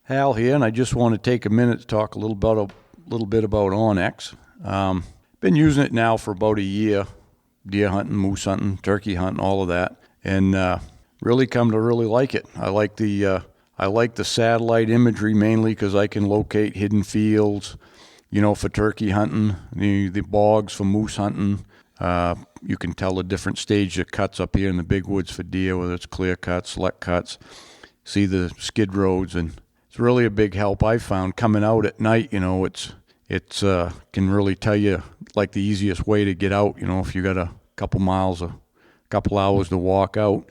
Hal here, and I just want to take a minute to talk a little bit about Onyx. Been using it now for about a year, deer hunting, moose hunting, turkey hunting, all of that, and really come to really like it. I like the satellite imagery mainly because I can locate hidden fields, for turkey hunting, the bogs for moose hunting. You can tell the different stage of cuts up here in the big woods for deer, whether it's clear cuts, select cuts, see the skid roads, and it's really a big help I found coming out at night. It's can really tell you like the easiest way to get out, if you got a couple miles, a couple hours to walk out.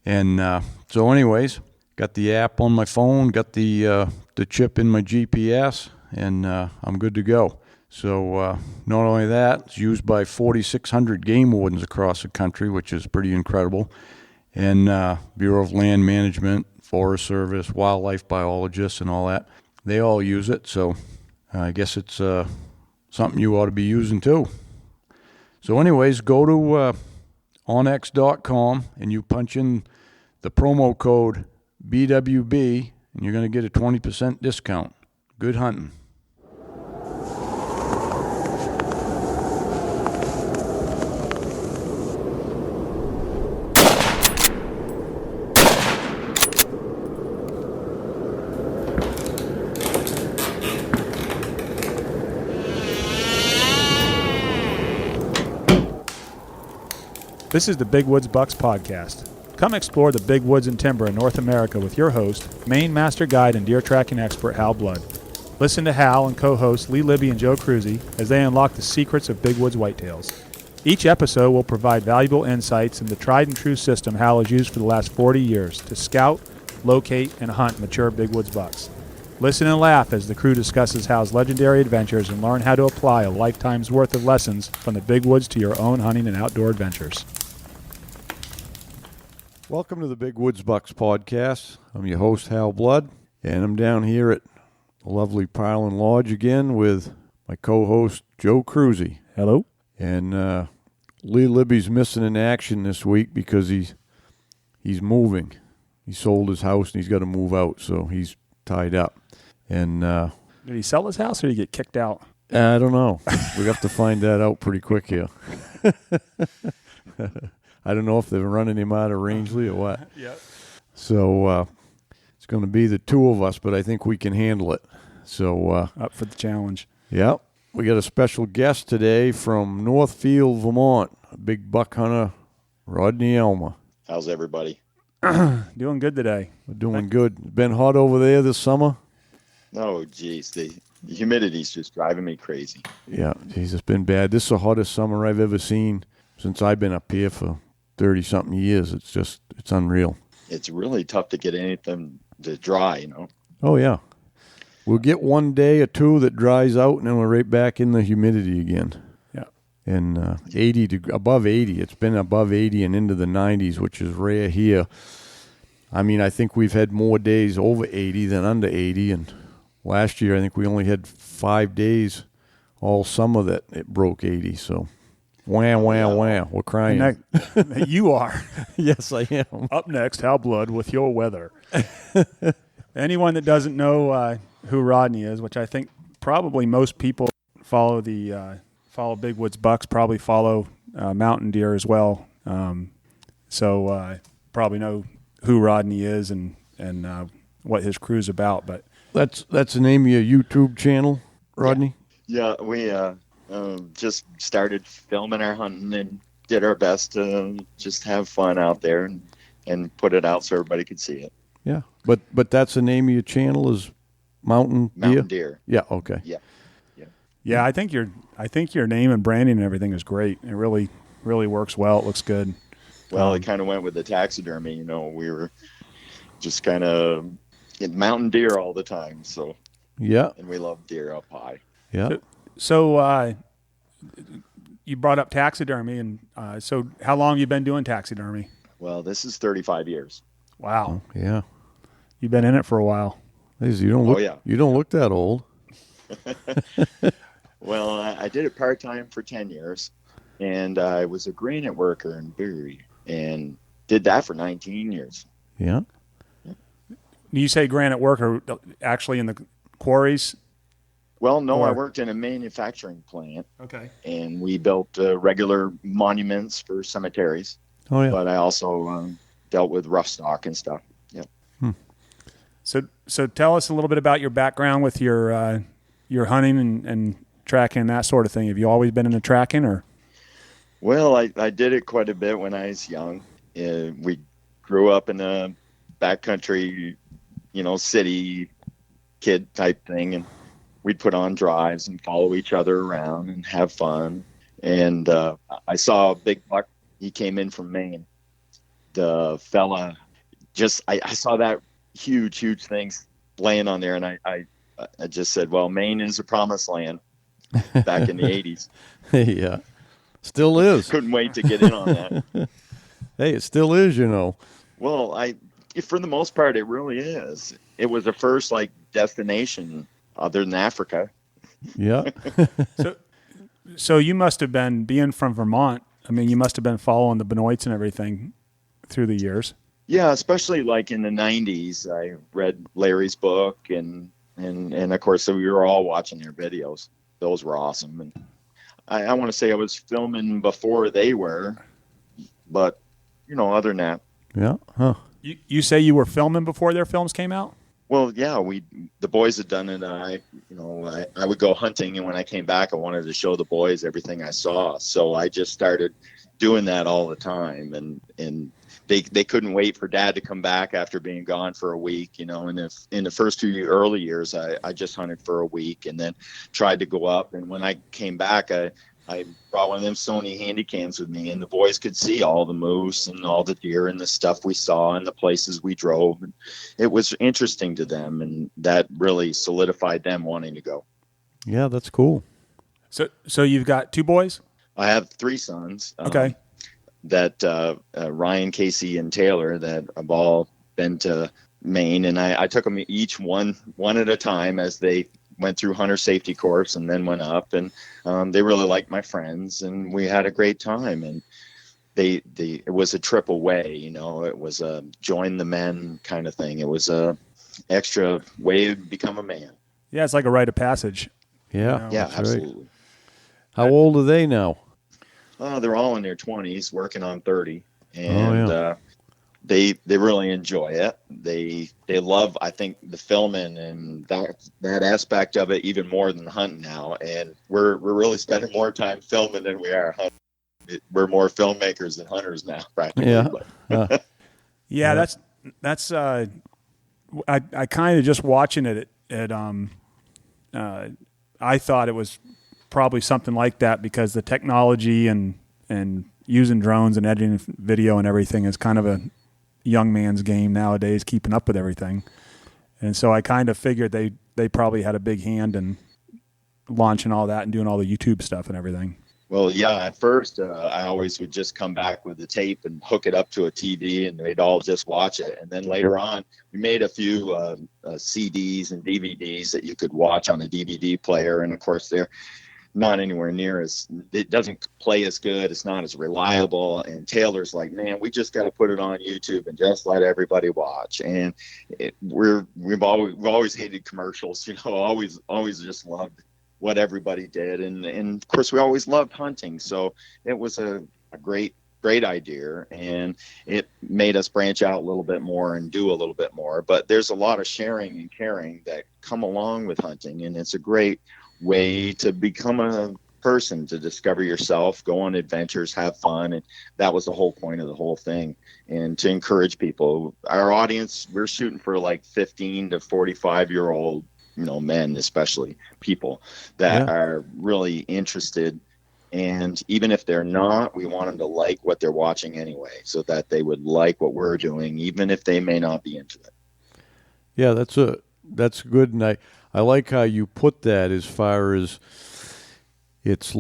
And so anyways, got the app on my phone, got the chip in my GPS, and I'm good to go. So not only that, it's used by 4,600 game wardens across the country, which is pretty incredible, and Bureau of Land Management, Forest Service, wildlife biologists, and all that. They all use it, so I guess it's something you ought to be using too. So anyways, go to onx.com and you punch in the promo code BWB, and you're going to get a 20% discount. Good hunting. This is the Big Woods Bucks podcast. Come explore the big woods and timber in North America with your host, Maine Master Guide and deer tracking expert Hal Blood. Listen to Hal and co-hosts Lee Libby and Joe Cruzy as they unlock the secrets of big woods whitetails. Each episode will provide valuable insights in the tried and true system Hal has used for the last 40 years to scout, locate, and hunt mature big woods bucks. Listen and laugh as the crew discusses Hal's legendary adventures and learn how to apply a lifetime's worth of lessons from the big woods to your own hunting and outdoor adventures. Welcome to the Big Woods Bucks podcast. I'm your host, Hal Blood, and I'm down here at the lovely Pileland Lodge again with my co-host, Joe Cruzy. Hello. And Lee Libby's missing in action this week because he's moving. He sold his house and he's got to move out, so he's tied up. And did he sell his house or did he get kicked out? I don't know. We have to find that out pretty quick here. I don't know if they're running him out of Rangeley or what. Yep. So it's going to be the two of us, but I think we can handle it. So up for the challenge. Yeah. We got a special guest today from Northfield, Vermont, a big buck hunter, Rodney Elmer. How's everybody? Doing good today. We're doing good. Been hot over there this summer? Oh, geez. The humidity's just driving me crazy. Yeah, geez, it's been bad. This is the hottest summer I've ever seen since I've been up here for 30-something years. It's unreal. It's really tough to get anything to dry, Oh, yeah. We'll get one day or two that dries out, and then we're right back in the humidity again. Yeah. And above 80. It's been above 80 and into the 90s, which is rare here. I mean, I think we've had more days over 80 than under 80, and last year I think we only had 5 days all summer that it broke 80, so... Wham, wham, wham. We're crying. You are. Yes, I am. Up next, Hal Blood with your weather. Anyone that doesn't know who Rodney is, which I think probably most people follow big woods bucks, probably follow mountain deer as well. So probably know who Rodney is and what his crew's about. But that's the name of your YouTube channel, Rodney? Yeah, we just started filming our hunting and did our best to just have fun out there and put it out so everybody could see it. Yeah, but that's the name of your channel is Mountain Deer. Yeah, okay. Yeah, I think your name and branding and everything is great. It really works well. It looks good. Well, it kind of went with the taxidermy. We were just kind of mountain deer all the time. So yeah, and we love deer up high. Yeah. So you brought up taxidermy, and so how long have you been doing taxidermy? Well, this is 35 years. Wow. Oh, yeah. You've been in it for a while. You don't look that old. Well, I did it part-time for 10 years, and I was a granite worker in Bowie, and did that for 19 years. Yeah. You say granite work or actually in the quarries? Well, no, I worked in a manufacturing plant. Okay. And we built regular monuments for cemeteries. Oh, yeah. But I also dealt with rough stock and stuff. Yeah. So tell us a little bit about your background with your hunting and tracking and that sort of thing. Have you always been into tracking, or? Well, I did it quite a bit when I was young. We grew up in a backcountry, city kid type thing, and we'd put on drives and follow each other around and have fun. And I saw a big buck. He came in from Maine. The fella I saw that huge thing laying on there, and I just said, well, Maine is a promised land back in the 80s. Yeah. Still is. Couldn't wait to get in on that. Hey, it still is, Well, for the most part, it really is. It was the first destination other than Africa. Yeah. So you must have been, being from Vermont, I mean, you must have been following the Benoits and everything through the years. Yeah, especially in the 90s. I read Larry's book, and of course, so we were all watching their videos. Those were awesome. And I want to say I was filming before they were, but, other than that. Yeah. Huh. You say you were filming before their films came out? Well, yeah, the boys had done it. I would go hunting, and when I came back, I wanted to show the boys everything I saw. So I just started doing that all the time, and they couldn't wait for Dad to come back after being gone for a week. And in the first few early years, I just hunted for a week, and then tried to go up. And when I came back, I brought one of them Sony Handycams with me, and the boys could see all the moose and all the deer and the stuff we saw and the places we drove. And it was interesting to them, and that really solidified them wanting to go. Yeah, that's cool. So you've got two boys? I have three sons. Okay. That Ryan, Casey, and Taylor that have all been to Maine, and I took them each one at a time as they went through hunter safety course and then went up, and they really liked my friends, and we had a great time. And it was a trip away, it was a join the men kind of thing. It was a extra way to become a man. Yeah, it's like a rite of passage. Yeah. Yeah, absolutely. Right. How old are they now? They're all in their 20s, working on 30, and they really enjoy it. They love, I think, the filming and that aspect of it even more than hunting now. And we're really spending more time filming than we are hunting. We're more filmmakers than hunters now, practically. Yeah. Yeah, that's I kind of just watching it I thought it was probably something like that, because the technology and using drones and editing video and everything is kind of a young man's game nowadays, keeping up with everything. And so I kind of figured they probably had a big hand in launching all that and doing all the YouTube stuff and everything. Well, yeah, at first I always would just come back with the tape and hook it up to a TV, and they'd all just watch it. And then later on, we made a few CDs and DVDs that you could watch on a DVD player. And of course, they're not anywhere near it doesn't play as good. It's not as reliable. And Taylor's like, man, we just got to put it on YouTube and just let everybody watch. And we've always hated commercials, always just loved what everybody did. And of course we always loved hunting. So it was a great idea, and it made us branch out a little bit more and do a little bit more. But there's a lot of sharing and caring that come along with hunting, and it's a great way to become a person, to discover yourself, go on adventures, have fun. And that was the whole point of the whole thing. And to encourage people, our audience, we're shooting for 15 to 45-year-old, men, especially people that are really interested. And even if they're not, we want them to like what they're watching anyway, so that they would like what we're doing, even if they may not be into it. Yeah, that's good. And I like how you put that, as far as it's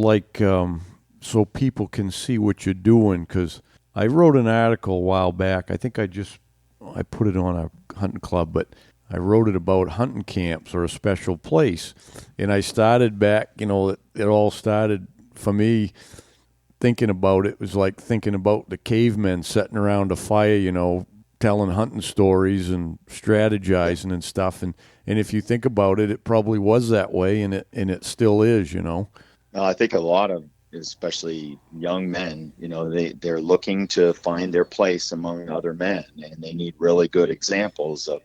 so people can see what you're doing. Because I wrote an article a while back. I think I put it on our hunting club, but I wrote it about hunting camps or a special place. And I started back, it all started for me thinking about it. It was like thinking about the cavemen sitting around a fire, telling hunting stories and strategizing and stuff. And if you think about it, it probably was that way, and it still is, you know. I think a lot of, especially young men, you know, they're looking to find their place among other men, and they need really good examples of,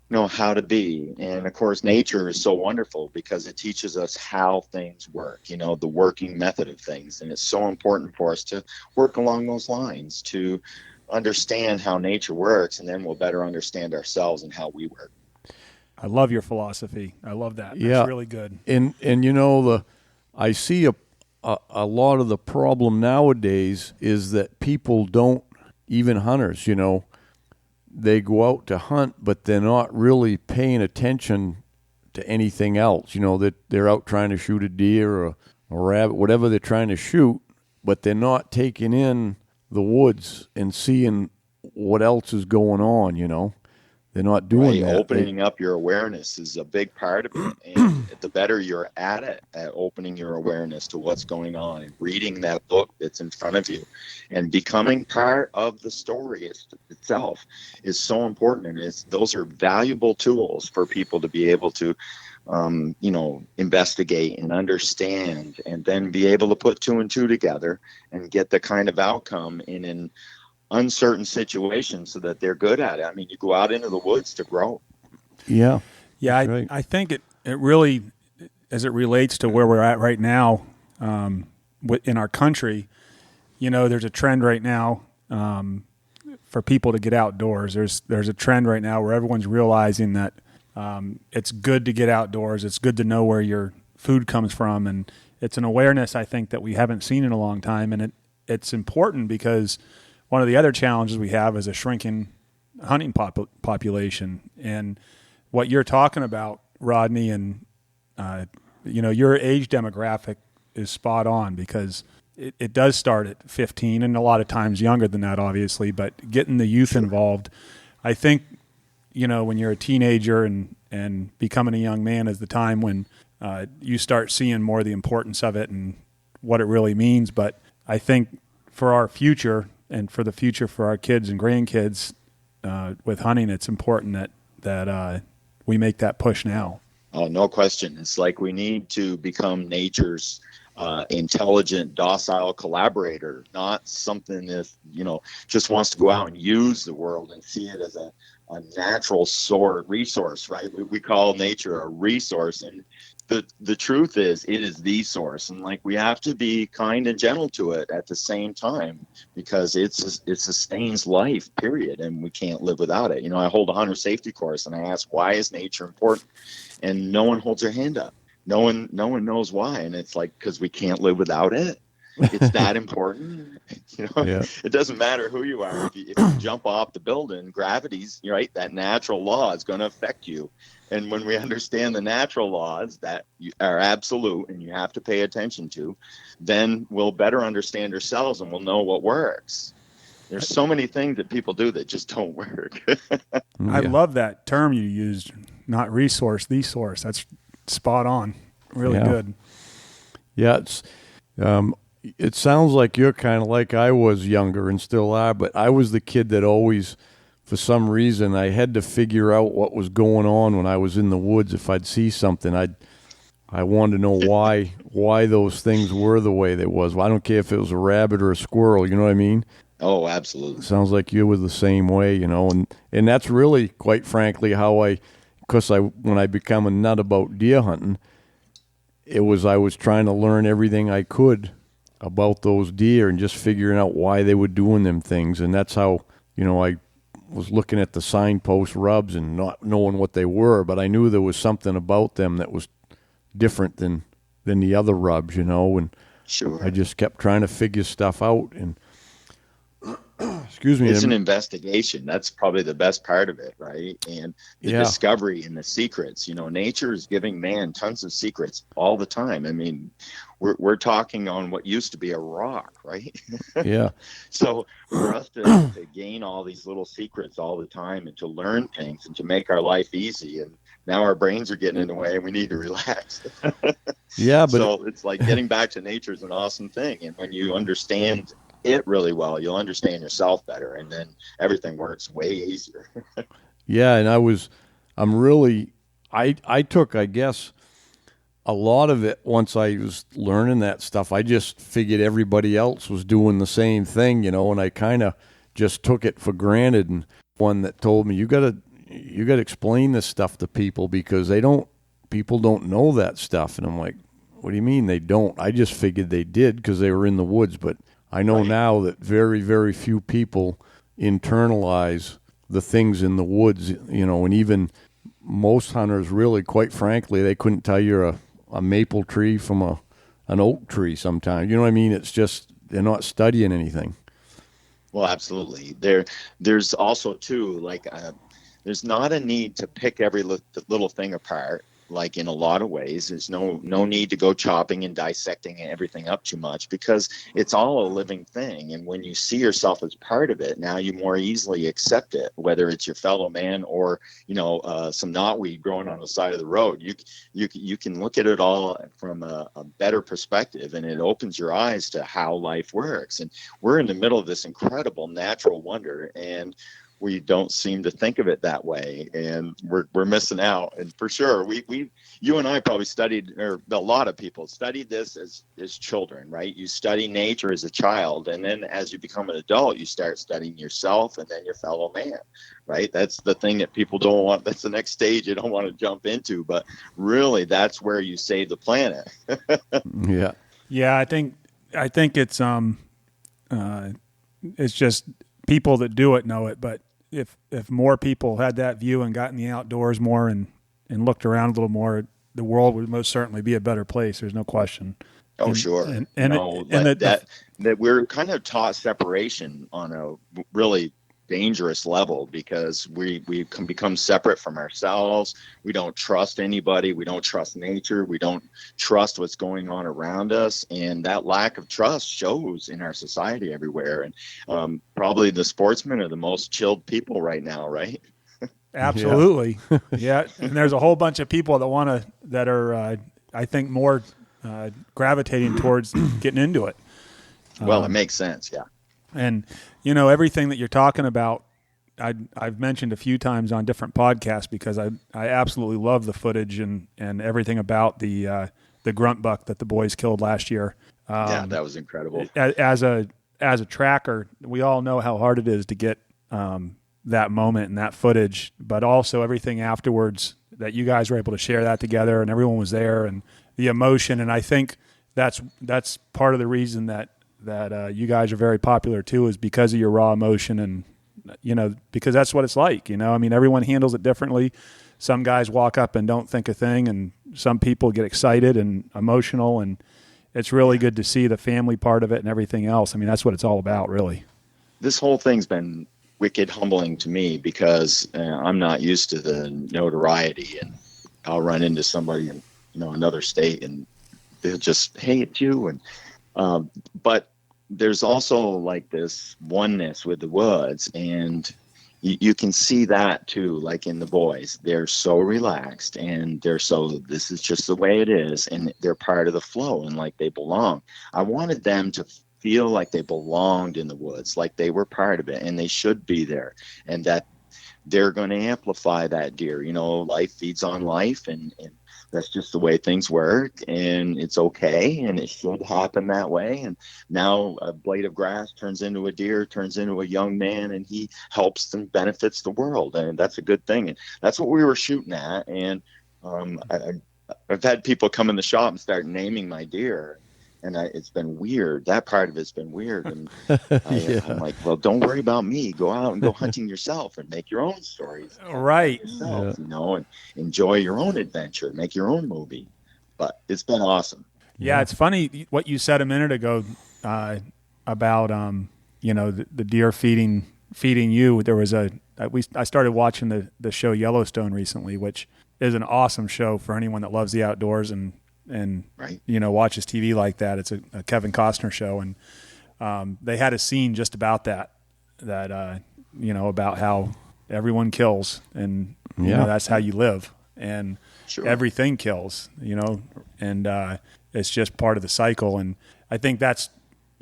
you know, how to be. And of course, nature is so wonderful because it teaches us how things work, you know, the working method of things. And it's so important for us to work along those lines, to understand how nature works, and then we'll better understand ourselves and how we work. I love your philosophy. I love that. Yeah. That's really good. And you know, I see a lot of the problem nowadays is that people don't, even hunters, you know, they go out to hunt, but they're not really paying attention to anything else. You know, that they're out trying to shoot a deer or a rabbit, whatever they're trying to shoot, but they're not taking in the woods and seeing what else is going on, you know. They're not doing that. Opening up your awareness is a big part of it. And the better you're at it, at opening your awareness to what's going on and reading that book that's in front of you and becoming part of the story itself is so important. And those are valuable tools for people to be able to, you know, investigate and understand, and then be able to put two and two together and get the kind of outcome in an uncertain situations so that they're good at it. I mean, you go out into the woods to grow. Yeah. I think it really, as it relates to where we're at right now in our country, you know, there's a trend right now for people to get outdoors. There's a trend right now where everyone's realizing that it's good to get outdoors. It's good to know where your food comes from. And it's an awareness, I think, that we haven't seen in a long time. And it's important because one of the other challenges we have is a shrinking hunting population. And what you're talking about, Rodney, and you know, your age demographic is spot on, because it does start at 15 and a lot of times younger than that, obviously, but getting the youth involved. I think, you know, when you're a teenager and becoming a young man is the time when you start seeing more the importance of it and what it really means. But I think for our future, and for the future for our kids and grandkids with hunting, it's important that we make that push now. Oh, no question. It's like we need to become nature's intelligent, docile collaborator, not something that, you know, just wants to go out and use the world and see it as a natural resource, right? We call nature a resource, and the truth is it is the source, and like we have to be kind and gentle to it at the same time, because it sustains life, period, and we can't live without it. You know, I hold a hunter safety course and I ask, why is nature important? And no one holds their hand up. No one knows why, and it's like, because we can't live without it. It's that important. You know, yeah. It doesn't matter who you are. If you jump off the building, gravity's, right, that natural law is going to affect you. And when we understand the natural laws that are absolute and you have to pay attention to, then we'll better understand ourselves and we'll know what works. There's so many things that people do that just don't work. I love that term you used, not resource, the source. That's spot on. Really good. Yeah, it sounds like you're kind of like I was younger and still are, but I was the kid that always, for some reason, I had to figure out what was going on when I was in the woods. If I'd see something, I wanted to know why those things were the way they was. Well, I don't care if it was a rabbit or a squirrel, you know what I mean? Oh, absolutely. Sounds like you were the same way, you know, and that's really, quite frankly, when I become a nut about deer hunting, I was trying to learn everything I could about those deer and just figuring out why they were doing them things. And that's how, you know, I was looking at the signpost rubs and not knowing what they were, but I knew there was something about them that was different than the other rubs, you know, and sure. I just kept trying to figure stuff out. And excuse me. It's an investigation. That's probably the best part of it, right? And the discovery and the secrets. You know, nature is giving man tons of secrets all the time. I mean, we're talking on what used to be a rock, right? Yeah. So for us to gain all these little secrets all the time and to learn things and to make our life easy, and now our brains are getting in the way and we need to relax. Yeah, but so it's like getting back to nature is an awesome thing. And when you understand it really well, you'll understand yourself better, and then everything works way easier. Yeah, and I took, I guess, a lot of it once I was learning that stuff. I just figured everybody else was doing the same thing, and I kind of just took it for granted. And one that told me, you got to explain this stuff to people because people don't know that stuff. And I'm like, what do you mean they don't? I just figured they did because they were in the woods. But I know now that very, very few people internalize the things in the woods, and even most hunters really, quite frankly, they couldn't tell you a maple tree from an oak tree sometimes. You know what I mean? It's just they're not studying anything. Well, absolutely. There's also too, like, there's not a need to pick every little thing apart. Like in a lot of ways, there's no need to go chopping and dissecting everything up too much because it's all a living thing. And when you see yourself as part of it, now you more easily accept it, whether it's your fellow man or, some knotweed growing on the side of the road. You can look at it all from a better perspective, and it opens your eyes to how life works. And we're in the middle of this incredible natural wonder, and we don't seem to think of it that way, and we're missing out. And for sure, you and I probably studied, or a lot of people studied this as children, right? You study nature as a child, and then as you become an adult, you start studying yourself and then your fellow man, right? That's the thing that people don't want. That's the next stage you don't want to jump into, but really, that's where you save the planet. Yeah. I think it's just people that do it know it, but if more people had that view and got in the outdoors more and looked around a little more, the world would most certainly be a better place. There's no question. Oh, sure. That we're kind of taught separation on a really dangerous level because we can become separate from ourselves. We don't trust anybody. We don't trust nature. We don't trust what's going on around us. And that lack of trust shows in our society everywhere. And probably the sportsmen are the most chilled people right now, right? Absolutely. Yeah. And there's a whole bunch of people that are, I think, more gravitating towards getting into it. Well, it makes sense. Yeah. And, everything that you're talking about, I've mentioned a few times on different podcasts because I absolutely love the footage and everything about the grunt buck that the boys killed last year. Yeah, that was incredible. As a tracker, we all know how hard it is to get that moment and that footage, but also everything afterwards that you guys were able to share that together and everyone was there and the emotion. And I think that's part of the reason that you guys are very popular too, is because of your raw emotion and, because that's what it's like, I mean, everyone handles it differently. Some guys walk up and don't think a thing, and some people get excited and emotional, and it's really good to see the family part of it and everything else. I mean, that's what it's all about, really. This whole thing's been wicked humbling to me because I'm not used to the notoriety, and I'll run into somebody in, another state and they'll just, hey, it's you. And, but there's also like this oneness with the woods, and you can see that too, like in the boys. They're so relaxed and this is just the way it is, and they're part of the flow and like they belong. I wanted them to feel like they belonged in the woods, like they were part of it and they should be there, and that they're going to amplify that deer. Life feeds on life, and that's just the way things work, and it's okay, and it should happen that way. And now a blade of grass turns into a deer, turns into a young man, and he helps and benefits the world, and that's a good thing. And that's what we were shooting at. And I've had people come in the shop and start naming my deer, and it's been weird. That part of it's been weird. And I'm like, well, don't worry about me. Go out and go hunting yourself and make your own stories. Right. Yourself, and enjoy your own adventure, make your own movie. But it's been awesome. Yeah, it's funny what you said a minute ago about the deer feeding you. There was I started watching the show Yellowstone recently, which is an awesome show for anyone that loves the outdoors and right. Watches TV like that. It's a Kevin Costner show, and they had a scene just about that about how everyone kills, and that's how you live, and sure. Everything kills, and it's just part of the cycle. And I think that's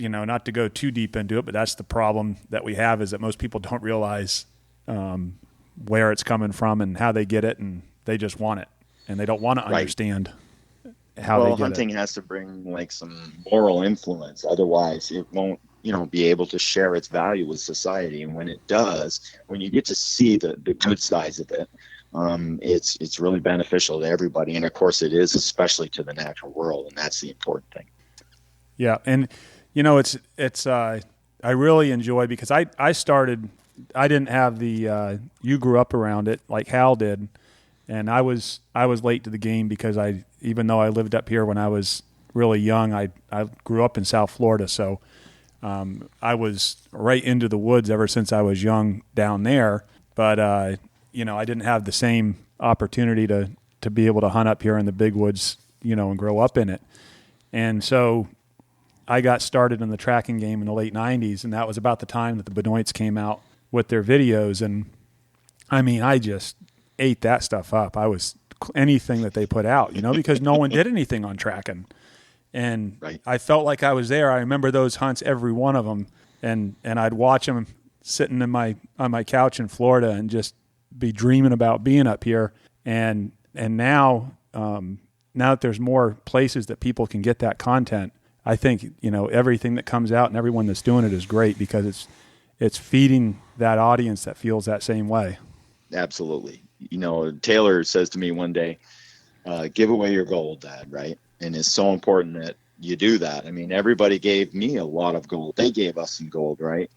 not to go too deep into it, but that's the problem that we have, is that most people don't realize where it's coming from and how they get it, and they just want it, and they don't want to understand how they get hunting has to bring like some moral influence. Otherwise, it won't, be able to share its value with society. And when it does, when you get to see the good sides of it, it's really beneficial to everybody. And of course it is, especially to the natural world. And that's the important thing. Yeah. And it's I really enjoy, because I didn't have the, you grew up around it like Hal did. And I was late to the game because even though I lived up here when I was really young, I grew up in South Florida. So, I was right into the woods ever since I was young down there, but I didn't have the same opportunity to be able to hunt up here in the big woods, and grow up in it. And so I got started in the tracking game in the late 90s, and that was about the time that the Benoits came out with their videos. And I mean, I just ate that stuff up. I was anything that they put out, because no one did anything on tracking. And I felt like I was there. I remember those hunts, every one of them, and I'd watch them sitting on my couch in Florida and just be dreaming about being up here. And now that there's more places that people can get that content, I think everything that comes out and everyone that's doing it is great, because it's feeding that audience that feels that same way. Absolutely. Taylor says to me one day, "Give away your gold, Dad," right? And it's so important that you do that. I mean, everybody gave me a lot of gold. They gave us some gold, right?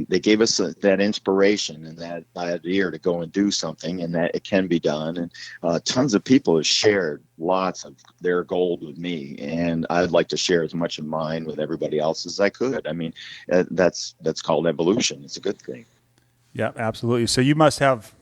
They gave us that inspiration and that idea to go and do something, and that it can be done. And tons of people have shared lots of their gold with me, and I'd like to share as much of mine with everybody else as I could. I mean, that's called evolution. It's a good thing. Yeah, absolutely. So you must have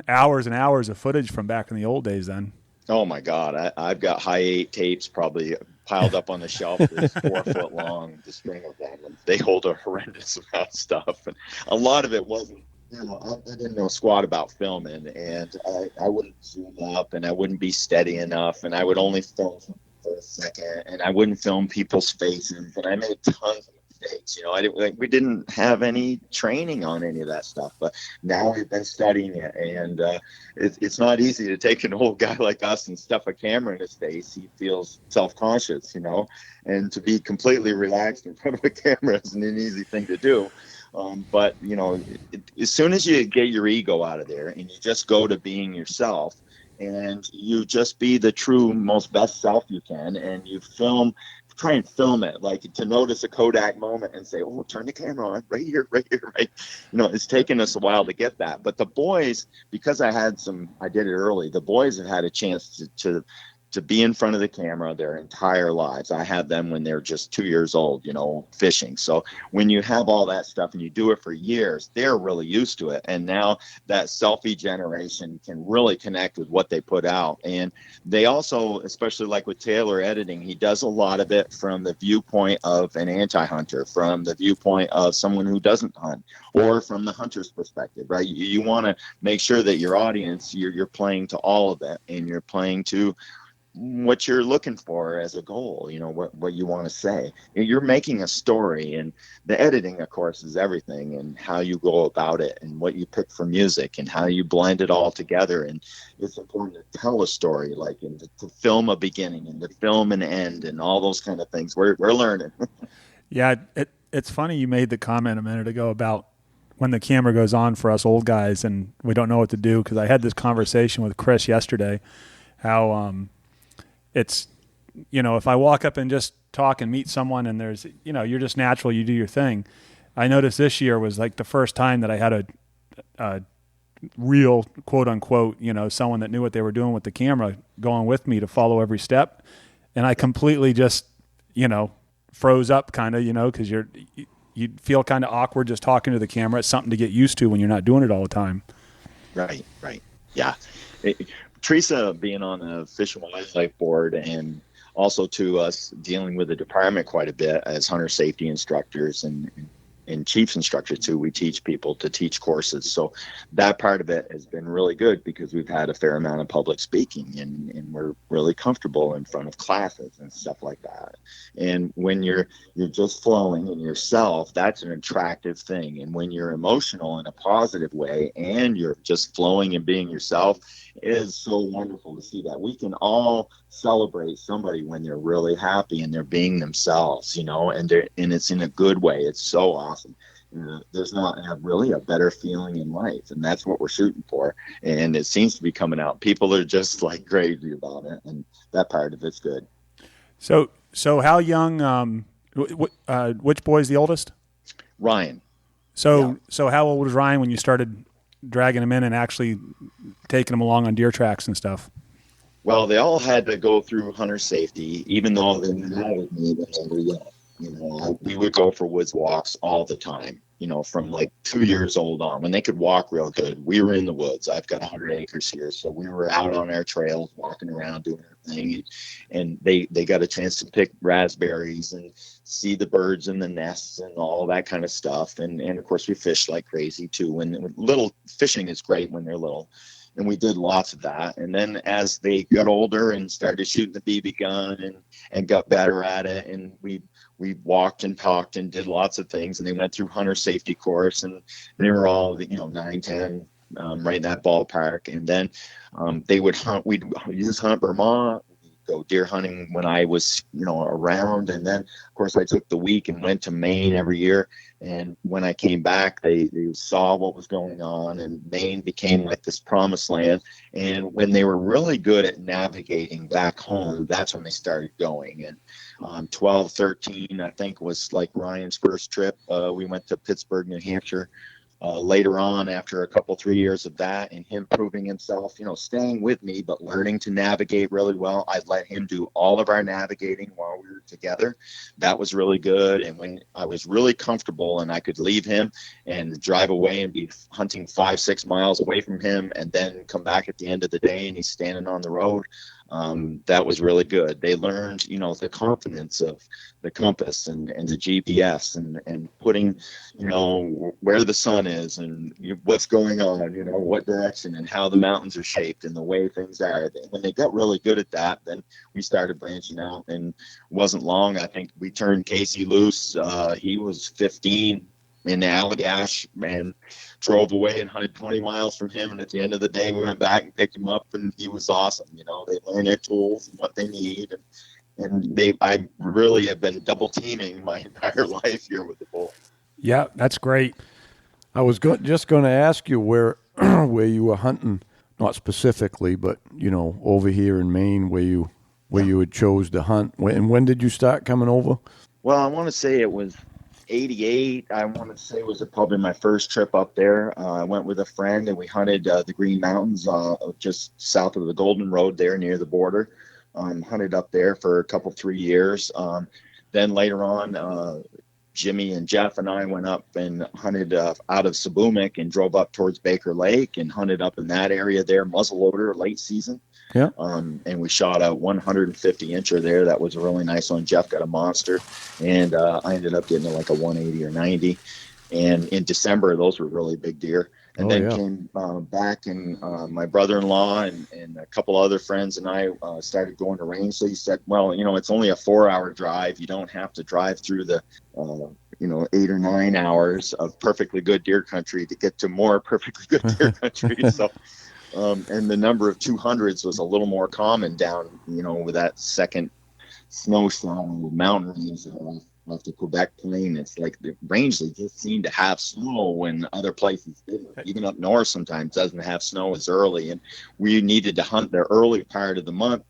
hours and hours of footage from back in the old days then. Oh my God. I've got high 8 tapes probably piled up on the shelf that's 4 foot long, the string of them. They hold a horrendous amount of stuff. And a lot of it wasn't, I didn't know squat about filming, and I wouldn't zoom up, and I wouldn't be steady enough, and I would only film for a second, and I wouldn't film people's faces, and I made tons of mistakes. We didn't have any training on any of that stuff, but now we've been studying it, and it's not easy to take an old guy like us and stuff a camera in his face. He feels self-conscious, and to be completely relaxed in front of a camera isn't an easy thing to do. But as soon as you get your ego out of there and you just go to being yourself, and you just be the true, most best self you can, and you try and film it, like to notice a Kodak moment and say, "Oh, turn the camera on right here, right?" It's taken us a while to get that. But the boys, because I did it early, the boys have had a chance to be in front of the camera their entire lives. I had them when they're just 2 years old, fishing. So when you have all that stuff and you do it for years, they're really used to it. And now that selfie generation can really connect with what they put out. And they also, especially like with Taylor editing, he does a lot of it from the viewpoint of an anti-hunter, from the viewpoint of someone who doesn't hunt, or from the hunter's perspective, right? You want to make sure that your audience, you're playing to all of it, and you're playing to what you're looking for as a goal, what you want to say. You're making a story, and the editing, of course, is everything, and how you go about it, and what you pick for music, and how you blend it all together. And it's important to tell a story, like, and to film a beginning and to film an end, and all those kind of things. We're learning. Yeah, it's funny you made the comment a minute ago about when the camera goes on for us old guys and we don't know what to do, because I had this conversation with Chris yesterday, how it's, if I walk up and just talk and meet someone and there's, you're just natural, you do your thing. I noticed this year was like the first time that I had a real quote unquote, someone that knew what they were doing with the camera going with me to follow every step. And I completely just, froze up kind of, because you feel kind of awkward just talking to the camera. It's something to get used to when you're not doing it all the time. Right. Yeah. Teresa being on the Fish and Wildlife Board, and also to us dealing with the department quite a bit as hunter safety instructors and chiefs instructors too. We teach people to teach courses. So that part of it has been really good, because we've had a fair amount of public speaking, and we're really comfortable in front of classes and stuff like that. And when you're just flowing in yourself, that's an attractive thing. And when you're emotional in a positive way and you're just flowing and being yourself, it is so wonderful to see that. We can all celebrate somebody when they're really happy and they're being themselves, and it's in a good way. It's so awesome. There's not really a better feeling in life, and that's what we're shooting for. And it seems to be coming out. People are just like crazy about it, and that part of it's good. So how young? Which boy's the oldest? Ryan. So how old was Ryan when you started dragging him in and actually taking him along on deer tracks and stuff? Well, they all had to go through hunter safety, even though they knew with me when they were young. We would go for woods walks all the time. From like 2 years old on, when they could walk real good. We were in the woods. I've got 100 acres here, so we were out on our trails, walking around, doing our thing. And they got a chance to pick raspberries and see the birds in the nests and all that kind of stuff. And of course, we fished like crazy too. And little fishing is great when they're little. And we did lots of that. And then as they got older and started shooting the BB gun and got better at it, and we walked and talked and did lots of things, and they went through hunter safety course, and they were all 9, 10, right in that ballpark. And then they would hunt. We'd use Hunt Vermont. Go deer hunting when I was, around. And then, of course, I took the week and went to Maine every year. And when I came back, they saw what was going on, and Maine became like this promised land. And when they were really good at navigating back home, that's when they started going. And 12, 13, I think, was like Ryan's first trip. We went to Pittsburgh, New Hampshire. Later on, after a couple, 3 years of that, and him proving himself, staying with me, but learning to navigate really well. I'd let him do all of our navigating while we were together. That was really good. And when I was really comfortable and I could leave him and drive away and be hunting 5-6 miles away from him, and then come back at the end of the day and he's standing on the road, that was really good. They learned, the confidence of the compass and the GPS and putting, where the sun is and what's going on, what direction and how the mountains are shaped and the way things are. When they got really good at that, then we started branching out, and it wasn't long. I think we turned Casey loose. He was 15 in Allagash and drove away and hunted 20 miles from him. And at the end of the day, we went back and picked him up, and he was awesome. They learn their tools and what they need. And I really have been double teaming my entire life here with the bull. Yeah, that's great. I was just going to ask you where you were hunting, not specifically, but, over here in Maine where you had chose to hunt. And when did you start coming over? Well, I want to say it was 88. I want to say was probably my first trip up there. I went with a friend, and we hunted the Green Mountains just south of the Golden Road there near the border. Hunted up there for a couple, 3 years. Then later on, Jimmy and Jeff and I went up and hunted out of Sabumic and drove up towards Baker Lake and hunted up in that area there, muzzleloader late season. Yeah. And we shot a 150 incher there. That was a really nice one. Jeff got a monster, and I ended up getting like a 180 or 90. And in December, those were really big deer. And came back, and my brother-in-law and a couple other friends and I started going to range. So he said, well, it's only a 4-hour drive. You don't have to drive through the 8 or 9 hours of perfectly good deer country to get to more perfectly good deer country. So, and the number of 200s was a little more common down, with that second snow shower with mountain range off the Quebec plain. It's like the range, they just seem to have snow when other places didn't. Even up north sometimes doesn't have snow as early, and we needed to hunt the early part of the month.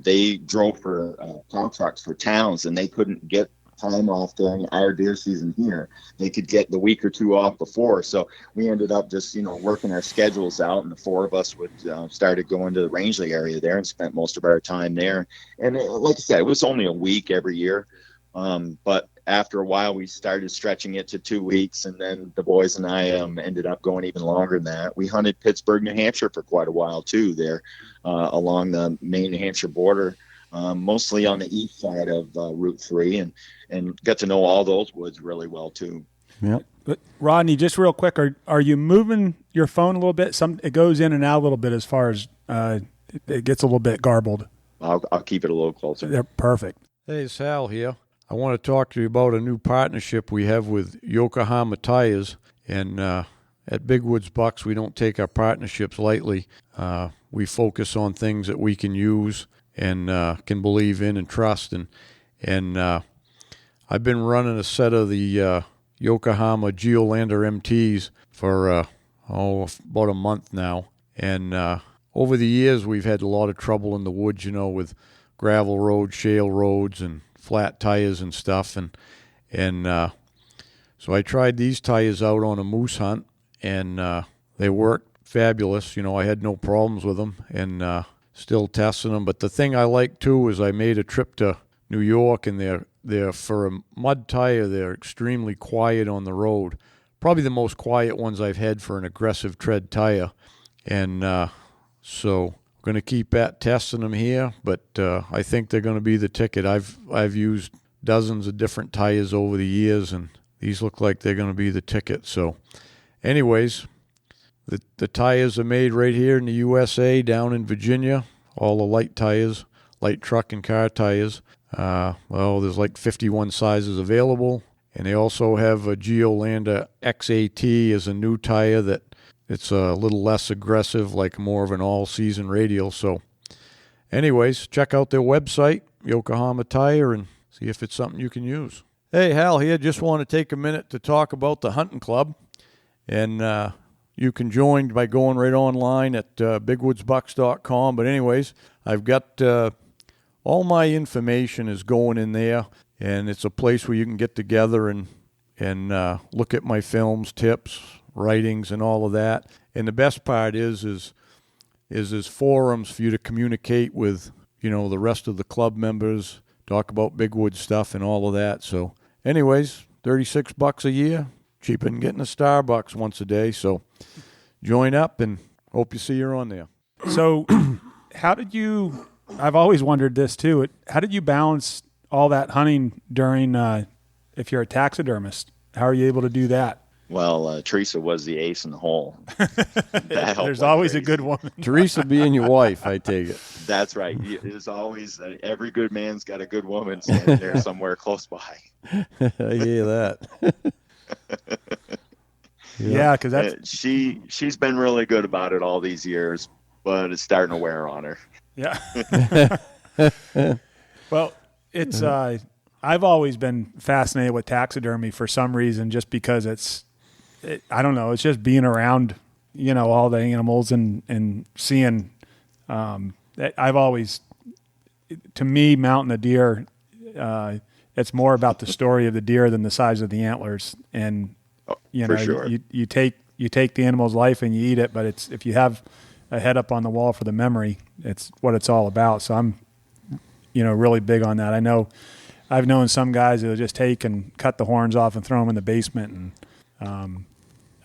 They drove for plow trucks for towns, and they couldn't get time off during our deer season here. They could get the week or two off before, so we ended up just working our schedules out, and the four of us would started going to the Rangeley area there and spent most of our time there. And like I said, it was only a week every year. But after a while, we started stretching it to 2 weeks, and then the boys and I ended up going even longer than that. We hunted Pittsburgh, New Hampshire for quite a while, too, there along the Maine-New Hampshire border, mostly on the east side of Route 3, and got to know all those woods really well, too. Yeah. But Rodney, just real quick, are you moving your phone a little bit? It goes in and out a little bit as far as it gets a little bit garbled. I'll keep it a little closer. They're perfect. Hey, it's Hal here. I want to talk to you about a new partnership we have with Yokohama Tires. And at Big Woods Bucks, we don't take our partnerships lightly. We focus on things that we can use and can believe in and trust. And I've been running a set of the Yokohama Geolander MTs for about a month now. And over the years, we've had a lot of trouble in the woods, with gravel roads, shale roads, and flat tires and stuff. And so I tried these tires out on a moose hunt, and they worked fabulous. I had no problems with them, and still testing them. But the thing I like, too, is I made a trip to New York, and they're for a mud tire, they're extremely quiet on the road. Probably the most quiet ones I've had for an aggressive tread tire. And so we're going to keep at testing them here, but I think they're going to be the ticket. I've used dozens of different tires over the years, and these look like they're going to be the ticket. So anyways, the tires are made right here in the USA, down in Virginia, all the light tires, light truck and car tires. There's like 51 sizes available, and they also have a Geolander XAT as a new tire that it's a little less aggressive, like more of an all-season radial. So anyways, check out their website, Yokohama Tire, and see if it's something you can use. Hey, Hal here. Just want to take a minute to talk about the hunting club. And you can join by going right online at bigwoodsbucks.com. But anyways, I've got all my information is going in there, and it's a place where you can get together and look at my films, tips, writings, and all of that. And the best part is there's forums for you to communicate with, the rest of the club members, talk about Big Wood stuff and all of that. So anyways, $36 a year, cheaper than getting a Starbucks once a day. So join up, and hope you see you're on there. So how did you, I've always wondered this too, how did you balance all that hunting during, if you're a taxidermist, how are you able to do that? Well, Teresa was the ace in the hole. There's always a good woman. Teresa being your wife, I take it. That's right. There's always, every good man's got a good woman standing there somewhere close by. I hear that. Yeah, because that's... She's been really good about it all these years, but it's starting to wear on her. Yeah. Well, it's... I've always been fascinated with taxidermy for some reason, just because I don't know, it's just being around, all the animals and seeing, I've always, to me, mounting a deer, it's more about the story of the deer than the size of the antlers. And, sure. you take the animal's life and you eat it, but if you have a head up on the wall for the memory, it's what it's all about. So I'm, really big on that. I've known some guys that'll just take and cut the horns off and throw them in the basement, and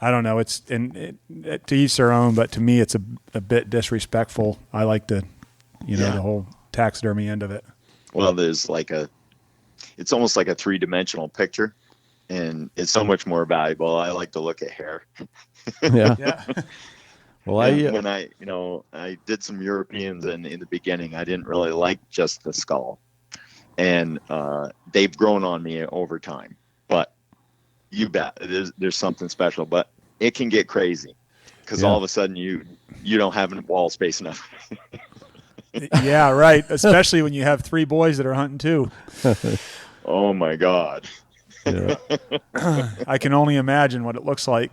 I don't know. It's to each their own, but to me, it's a bit disrespectful. I like the whole taxidermy end of it. Well, there's it's almost like a 3-dimensional picture, and it's so much more valuable. I like to look at hair. Yeah. Well, when I did some Europeans, and in the beginning, I didn't really like just the skull. And they've grown on me over time, but you bet there's something special. But it can get crazy because all of a sudden you don't have wall space enough. Yeah, right. Especially when you have 3 boys that are hunting too. Oh my God! Yeah. I can only imagine what it looks like.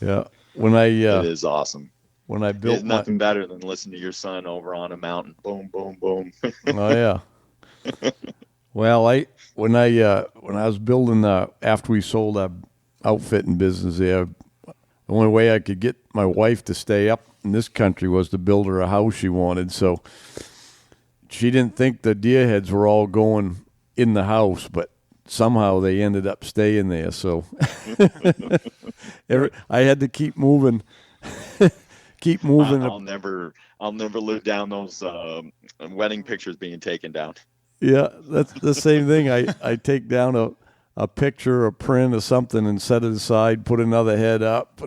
Yeah, it is awesome. When I built, there's nothing better than listening to your son over on a mountain. Boom, boom, boom. Oh yeah. Well, when I was building after we sold our outfitting business there, the only way I could get my wife to stay up in this country was to build her a house she wanted. So she didn't think the deer heads were all going in the house, but somehow they ended up staying there. So I had to keep moving. I'll never live down those wedding pictures being taken down. Yeah, that's the same thing. I take down a picture, a print, or something, and set it aside. Put another head up.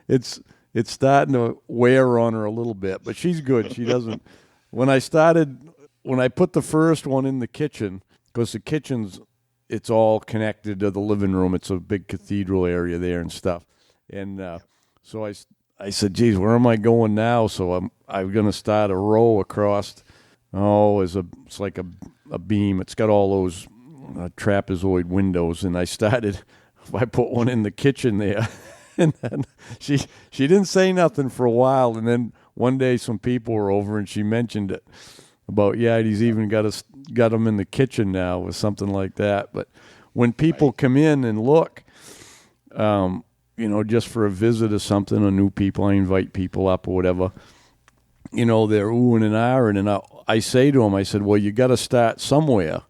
It's starting to wear on her a little bit, but she's good. She doesn't. When I started when I put the first one in the kitchen, because the kitchen's, it's all connected to the living room. It's a big cathedral area there and stuff. And so I said, geez, where am I going now? So I'm going to start a row across. It's like a beam. It's got all those trapezoid windows. And I put one in the kitchen there. And then she didn't say nothing for a while. And then one day some people were over and she mentioned it about, he's even got them in the kitchen now or something like that. But when people come in and look, just for a visit or something, or new people, I invite people up or whatever, they're oohing and ahhing. And I say to them, I said, well, you got to start somewhere.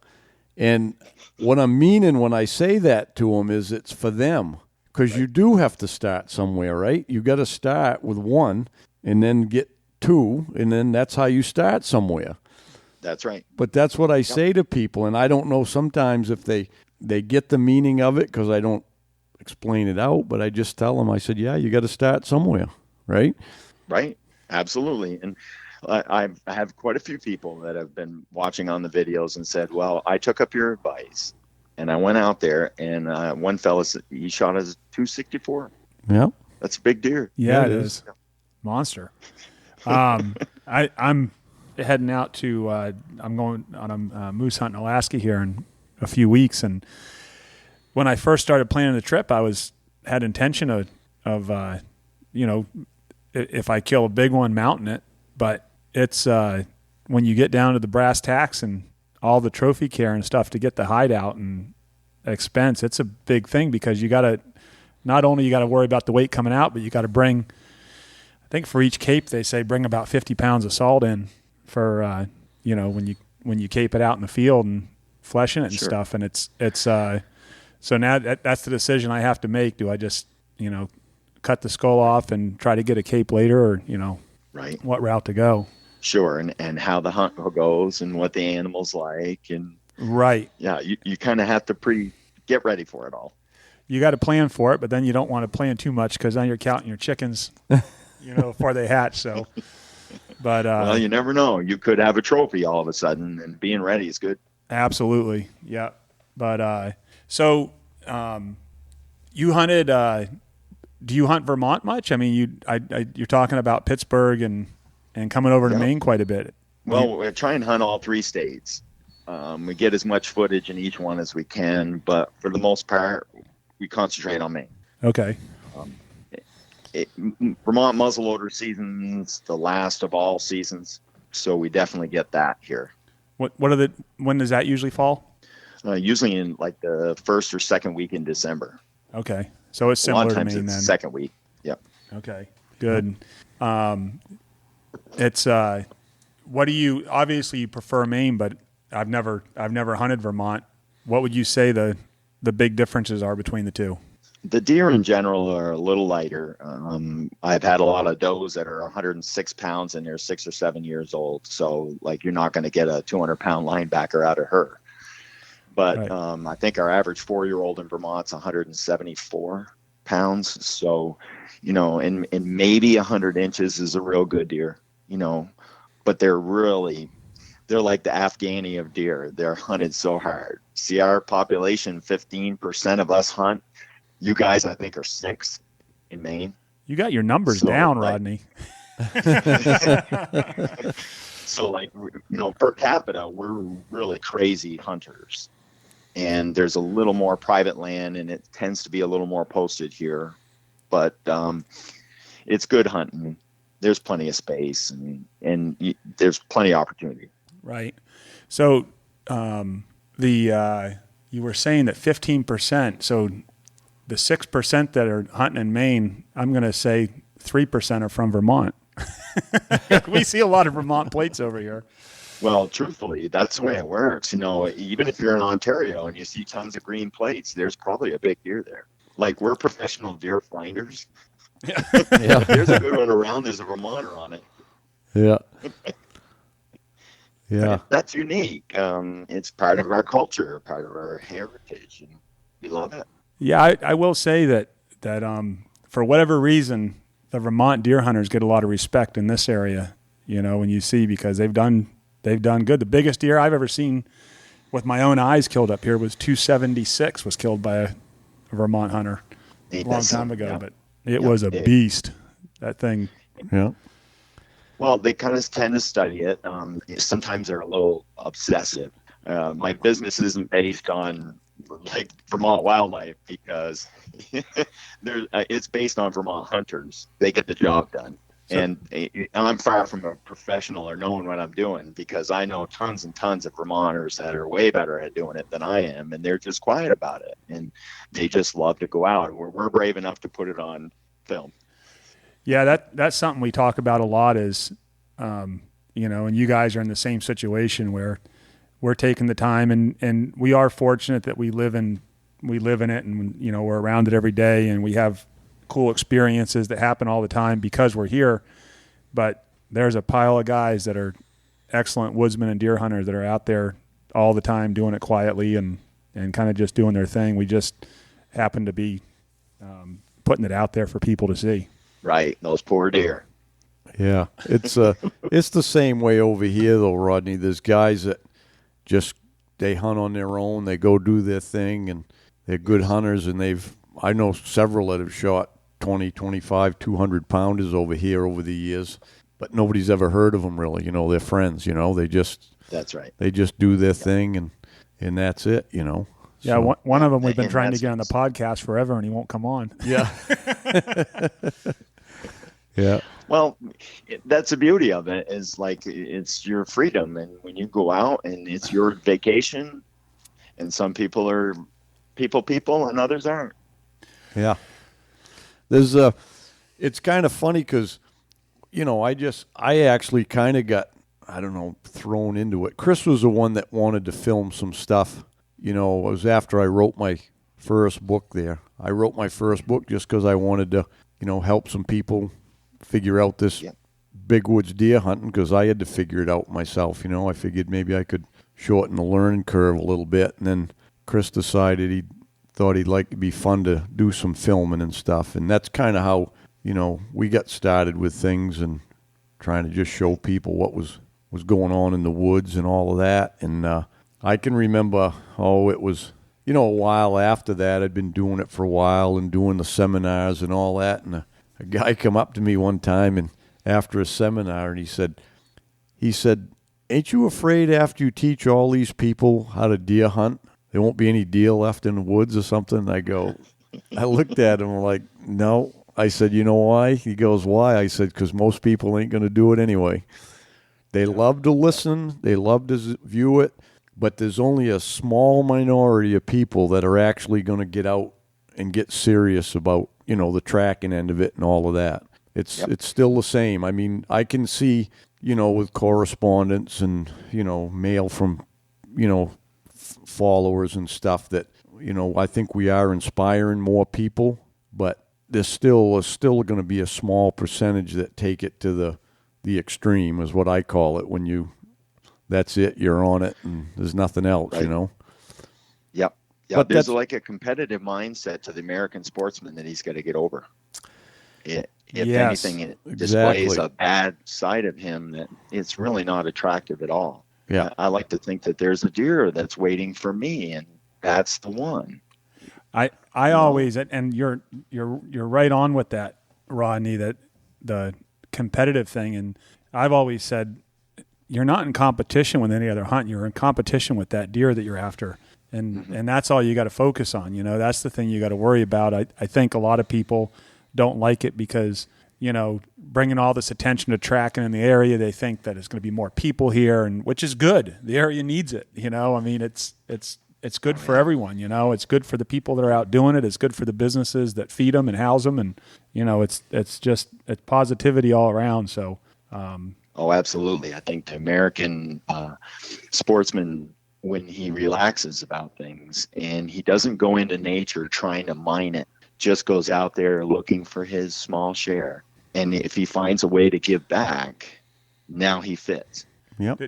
And what I'm meaning when I say that to them is it's for them. Because you do have to start somewhere, right? You got to start with one and then get two, and then that's how you start somewhere. That's right. But that's what I say to people, and I don't know sometimes if they get the meaning of it because I don't explain it out, but I just tell them, I said, you got to start somewhere, right? Right. Absolutely. And I have quite a few people that have been watching on the videos and said, well, I took up your advice. And I went out there, and one fella, he shot a 264. Yeah. That's a big deer. Yeah, it is. Monster. I'm heading out to, I'm going on a moose hunt in Alaska here in a few weeks. And when I first started planning the trip, I had intention of if I kill a big one, mounting it. But it's when you get down to the brass tacks and all the trophy care and stuff to get the hideout and expense, it's a big thing because not only you got to worry about the weight coming out, but you got to bring, I think for each cape, they say bring about 50 pounds of salt in for, when you cape it out in the field and fleshing it and stuff. And it's so now that's the decision I have to make. Do I just, cut the skull off and try to get a cape later, or, right, what route to go? Sure. And how the hunt goes and what the animal's like. And right. Yeah. You kind of have to get ready for it all. You got to plan for it, but then you don't want to plan too much because then you're counting your chickens, before they hatch. So, but, well, you never know. You could have a trophy all of a sudden, and being ready is good. Absolutely. Yeah. But, so, you hunted, do you hunt Vermont much? I mean, you're talking about Pittsburgh and coming over to Maine quite a bit. Well, we try and hunt all three states. We get as much footage in each one as we can, but for the most part, we concentrate on Maine. Okay. Vermont muzzleloader season's the last of all seasons, so we definitely get that here. When does that usually fall? Usually in like the first or second week in December. Okay, so it's similar to Maine then. Second week. Yep. Okay, good. It's what do you? Obviously, you prefer Maine, but I've never hunted Vermont. What would you say the big differences are between the two? The deer in general are a little lighter. I've had a lot of does that are 106 pounds and they're 6 or 7 years old. So like you're not going to get a 200-pound linebacker out of her. But right. I think our average 4-year-old in Vermont's 174 pounds. So, and maybe 100 inches is a real good deer, but they're like the Afghani of deer. They're hunted so hard. See, our population, 15% of us hunt. You guys, I think, are 6 in Maine. You got your numbers down, Rodney. So, per capita, we're really crazy hunters. And there's a little more private land, and it tends to be a little more posted here. But it's good hunting. There's plenty of space, and there's plenty of opportunity. Right. So you were saying that 15%, so the 6% that are hunting in Maine, I'm going to say 3% are from Vermont. We see a lot of Vermont plates over here. Well, truthfully, that's the way it works. Even if you're in Ontario and you see tons of green plates, there's probably a big deer there. Like, we're professional deer finders. Yeah. If there's a good one around, there's a Vermonter on it. Yeah. Yeah. That's unique. It's part of our culture, part of our heritage, and we love it. Yeah, I will say that for whatever reason, the Vermont deer hunters get a lot of respect in this area, when you see, because they've done they've done good. The biggest deer I've ever seen with my own eyes killed up here was 276, was killed by a Vermont hunter a long time ago, but it was a beast, that thing. Yeah. Well, they kind of tend to study it. Sometimes they're a little obsessive. My business isn't based on like Vermont wildlife because it's based on Vermont hunters. They get the job done. And I'm far from a professional or knowing what I'm doing because I know tons and tons of Vermonters that are way better at doing it than I am, and they're just quiet about it. And they just love to go out. We're brave enough to put it on film. Yeah, that's something we talk about a lot is, and you guys are in the same situation where we're taking the time and we are fortunate that we live in it and, we're around it every day and we have cool experiences that happen all the time because we're here. But there's a pile of guys that are excellent woodsmen and deer hunters that are out there all the time doing it quietly and kind of just doing their thing. We just happen to be putting it out there for people to see. Right. Those poor deer. Yeah. It's the same way over here though, Rodney. There's guys that they hunt on their own. They go do their thing and they're good hunters. And I know several that have shot 20, 25, 200 pounders over here over the years, but nobody's ever heard of them really. They're friends, That's right. They just do their thing and that's it, Yeah, So, one of them we've been trying to get on the podcast forever, and he won't come on. Yeah. Yeah. Well, that's the beauty of it is like it's your freedom. And when you go out and it's your vacation and some people are people and others aren't. Yeah. It's kind of funny because, I actually kind of got, thrown into it. Chris was the one that wanted to film some stuff. It was after I wrote my first book there. I wrote my first book just because I wanted to, help some people figure out this big woods deer hunting because I had to figure it out myself. I figured maybe I could shorten the learning curve a little bit. And then Chris decided he thought he'd like to be fun to do some filming and stuff. And that's kind of how, we got started with things and trying to just show people what was going on in the woods and all of that. And I can remember, it was, a while after that. I'd been doing it for a while and doing the seminars and all that. And a guy come up to me one time and after a seminar and he said, "Ain't you afraid after you teach all these people how to deer hunt, there won't be any deer left in the woods or something?" I looked at him like, "No." I said, "You know why?" He goes, "Why?" I said, "Because most people ain't going to do it anyway. They love to listen. They love to view it. But there's only a small minority of people that are actually going to get out and get serious about, the tracking end of it and all of that. It's still the same. I mean, I can see, with correspondence and, mail from, followers and stuff that, I think we are inspiring more people, but there's still going to be a small percentage that take it to the extreme is what I call it when that's it, you're on it and there's nothing else, Yep. Yeah, but there's like a competitive mindset to the American sportsman that he's got to get over. If anything, it displays a bad side of him that it's really not attractive at all. Yeah, I like to think that there's a deer that's waiting for me, and that's the one. I always, and you're right on with that, Rodney, that the competitive thing, and I've always said you're not in competition with any other hunt. You're in competition with that deer that you're after. And that's all you got to focus on. That's the thing you got to worry about. I think a lot of people don't like it because, bringing all this attention to tracking in the area, they think that it's going to be more people here, and which is good. The area needs it. I mean, it's good for everyone. It's good for the people that are out doing it. It's good for the businesses that feed them and house them. And, it's positivity all around. So, Oh, absolutely. I think the American sportsman, when he relaxes about things and he doesn't go into nature trying to mine it, just goes out there looking for his small share. And if he finds a way to give back, now he fits. Yep.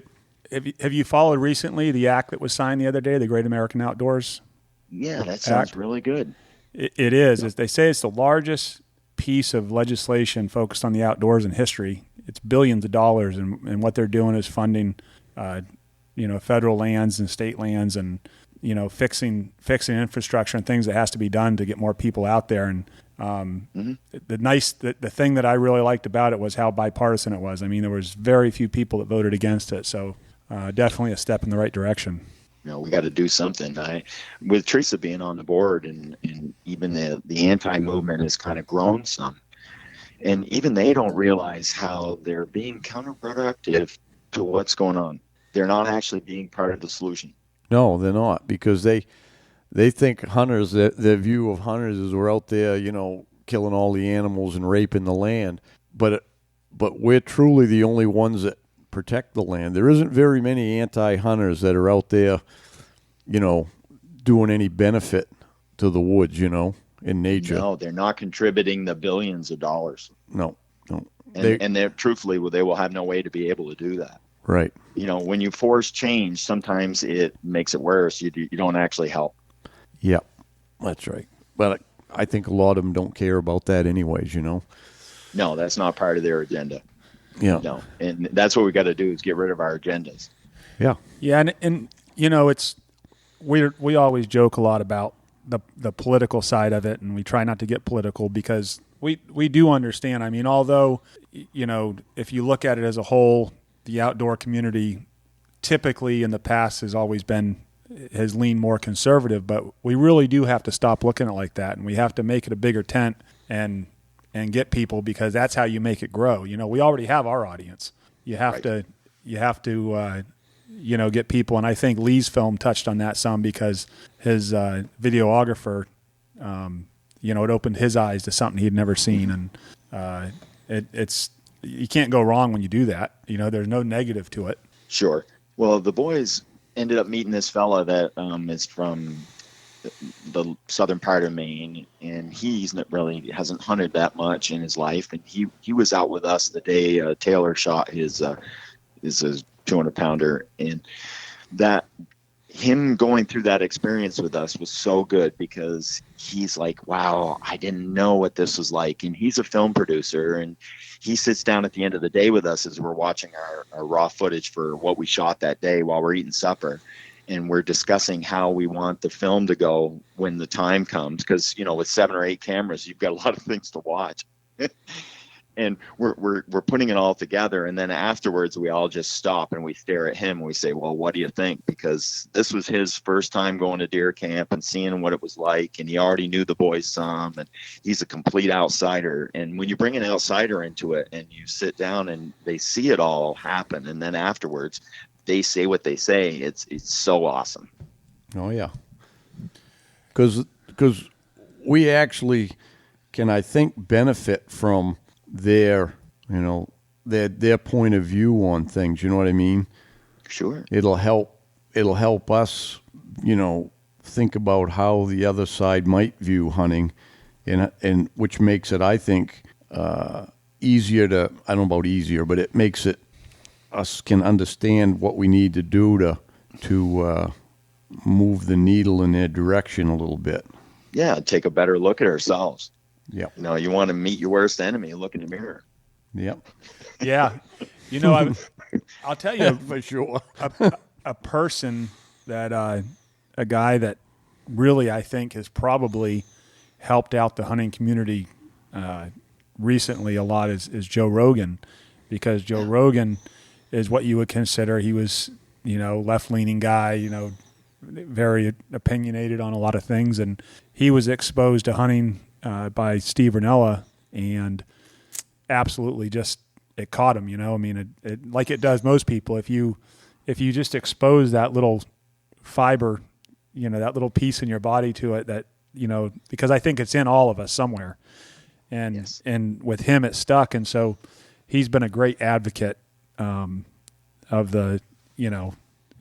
Have you followed recently the act that was signed the other day, the Great American Outdoors? Yeah, that sounds really good. It is. They say it's the largest piece of legislation focused on the outdoors in history. It's billions of dollars, and what they're doing is funding, federal lands and state lands, and fixing infrastructure and things that has to be done to get more people out there. And the thing that I really liked about it was how bipartisan it was. I mean, there was very few people that voted against it, so definitely a step in the right direction. We got to do something. With Teresa being on the board, and even the anti-movement has kind of grown some, and even they don't realize how they're being counterproductive to what's going on. They're not actually being part of the solution. No, they're not, because they think hunters, their view of hunters is we're out there, killing all the animals and raping the land. But we're truly the only ones that protect the land. There isn't very many anti-hunters that are out there, doing any benefit to the woods, in nature. No, they're not contributing the billions of dollars. No. And they're truthfully, they will have no way to be able to do that. Right. When you force change, sometimes it makes it worse. You don't actually help. Yeah, that's right. But I think a lot of them don't care about that anyways, No, that's not part of their agenda. Yeah. No, and that's what we got to do is get rid of our agendas. Yeah. Yeah, and it's we always joke a lot about the political side of it, and we try not to get political because we do understand. I mean, although if you look at it as a whole, the outdoor community typically in the past has leaned more conservative, but we really do have to stop looking at it like that, and we have to make it a bigger tent and get people, because that's how you make it grow. We already have our audience. You have to get people, and I think Lee's film touched on that some, because his videographer, it opened his eyes to something he'd never seen, and it's you can't go wrong when you do that. There's no negative to it. Sure. Well, the boys ended up meeting this fella that is from the southern part of Maine, and he's not really hasn't hunted that much in his life, and he was out with us the day Taylor shot his 200-pounder, and that him going through that experience with us was so good, because he's like, wow, I didn't know what this was like. And he's a film producer, and he sits down at the end of the day with us as we're watching our raw footage for what we shot that day while we're eating supper. And we're discussing how we want the film to go when the time comes. Because, with 7 or 8 cameras, you've got a lot of things to watch. And we're putting it all together. And then afterwards, we all just stop and we stare at him and we say, well, what do you think? Because this was his first time going to deer camp and seeing what it was like. And he already knew the boys some, and he's a complete outsider. And when you bring an outsider into it and you sit down and they see it all happen, and then afterwards they say what they say, it's so awesome. Oh, yeah. Because we actually can, I think, benefit from their point of view on things. You know what I mean? Sure. It'll help us, think about how the other side might view hunting, and which makes it, I think, easier to, I don't know about easier, but it makes it, us can understand what we need to do to move the needle in their direction a little bit. Yeah, take a better look at ourselves. Yeah. You want to meet your worst enemy, look in the mirror. Yep. Yeah. I'll tell you for sure. a person that a guy that really, I think, has probably helped out the hunting community recently a lot is Joe Rogan, because Joe Rogan is what you would consider, he was, left-leaning guy, very opinionated on a lot of things, and he was exposed to hunting by Steve Rinella, and absolutely just it caught him. It like it does most people. If you just expose that little fiber, that little piece in your body to it, that because I think it's in all of us somewhere, and yes. And with him it stuck, and so he's been a great advocate of the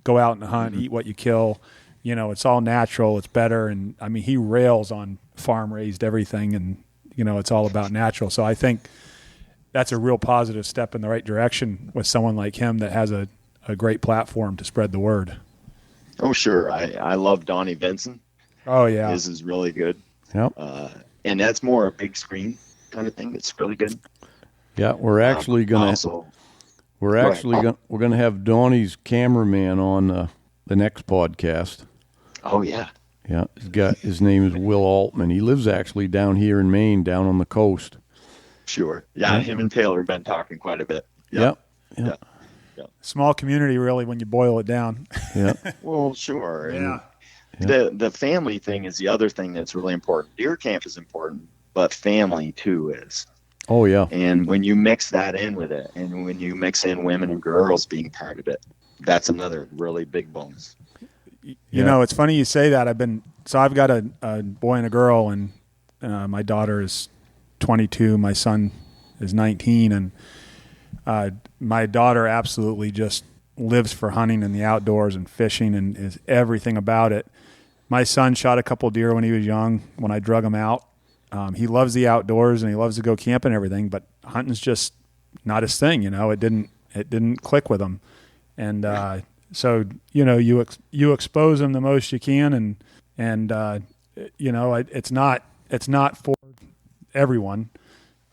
go out and hunt, eat what you kill. It's all natural. It's better. And I mean, he rails on farm raised everything, and it's all about natural. So I think that's a real positive step in the right direction with someone like him that has a great platform to spread the word. Oh, sure. I love Donnie Benson. Oh yeah. His is really good. Yep. And that's more a big screen kind of thing. It's really good. Yeah. We're actually going to We're actually we're going to have Donnie's cameraman on the next podcast. Oh yeah. Yeah, his name is Will Altman. He lives actually down here in Maine, down on the coast. Sure. Yeah, him and Taylor have been talking quite a bit. Yep. Yeah. Small community, really, when you boil it down. Yeah. Well, sure. Yeah. And the family thing is the other thing that's really important. Deer camp is important, but family too is. Oh yeah. And when you mix that in with it, and when you mix in women and girls being part of it, that's another really big bonus. You know, it's funny you say that. I've got a boy and a girl, and my daughter is 22. My son is 19, and my daughter absolutely just lives for hunting and the outdoors and fishing and is everything about it. My son shot a couple deer when he was young, when I drug him out. He loves the outdoors and he loves to go camping and everything, but hunting's just not his thing. You know, it didn't click with him. And so, you know, you expose them the most you can, and you know, it's not for everyone.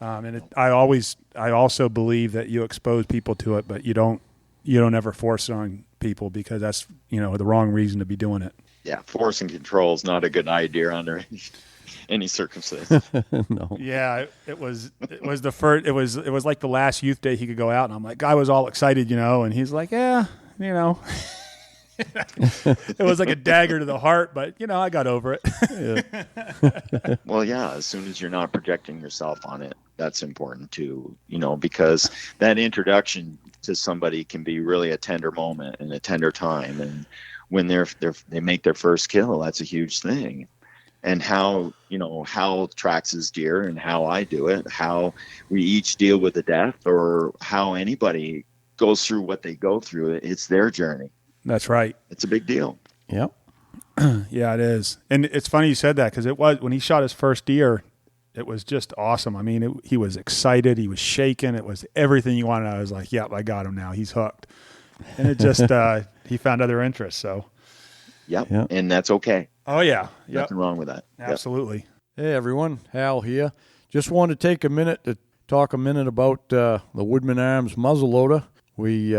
I also believe that you expose people to it, but you don't ever force it on people, because that's, you know, the wrong reason to be doing it. Yeah, force and control is not a good idea under any circumstance. No. Yeah, it was the first. It was like the last youth day he could go out, and I'm like, I was all excited, you know, and he's like, yeah, you know. It was like a dagger to the heart, but you know, I got over it. Yeah. Well, yeah, as soon as you're not projecting yourself on it, that's important too, you know, because that introduction to somebody can be really a tender moment and a tender time. And when they make their first kill, that's a huge thing. And how tracks his deer and how I do it, how we each deal with the death, or how anybody goes through what they go through. It's their journey. That's right. It's a big deal. Yep. Yeah, it is. And it's funny you said that, because it was, when he shot his first deer, it was just awesome. I mean, he was excited. He was shaking. It was everything you wanted. I was like, yep, I got him now. He's hooked. And it just, he found other interests. So. Yep. And that's okay. Oh, yeah. Yep. Nothing wrong with that. Absolutely. Yep. Hey, everyone. Hal here. Just want to take a minute to talk about the Woodman Arms muzzleloader. We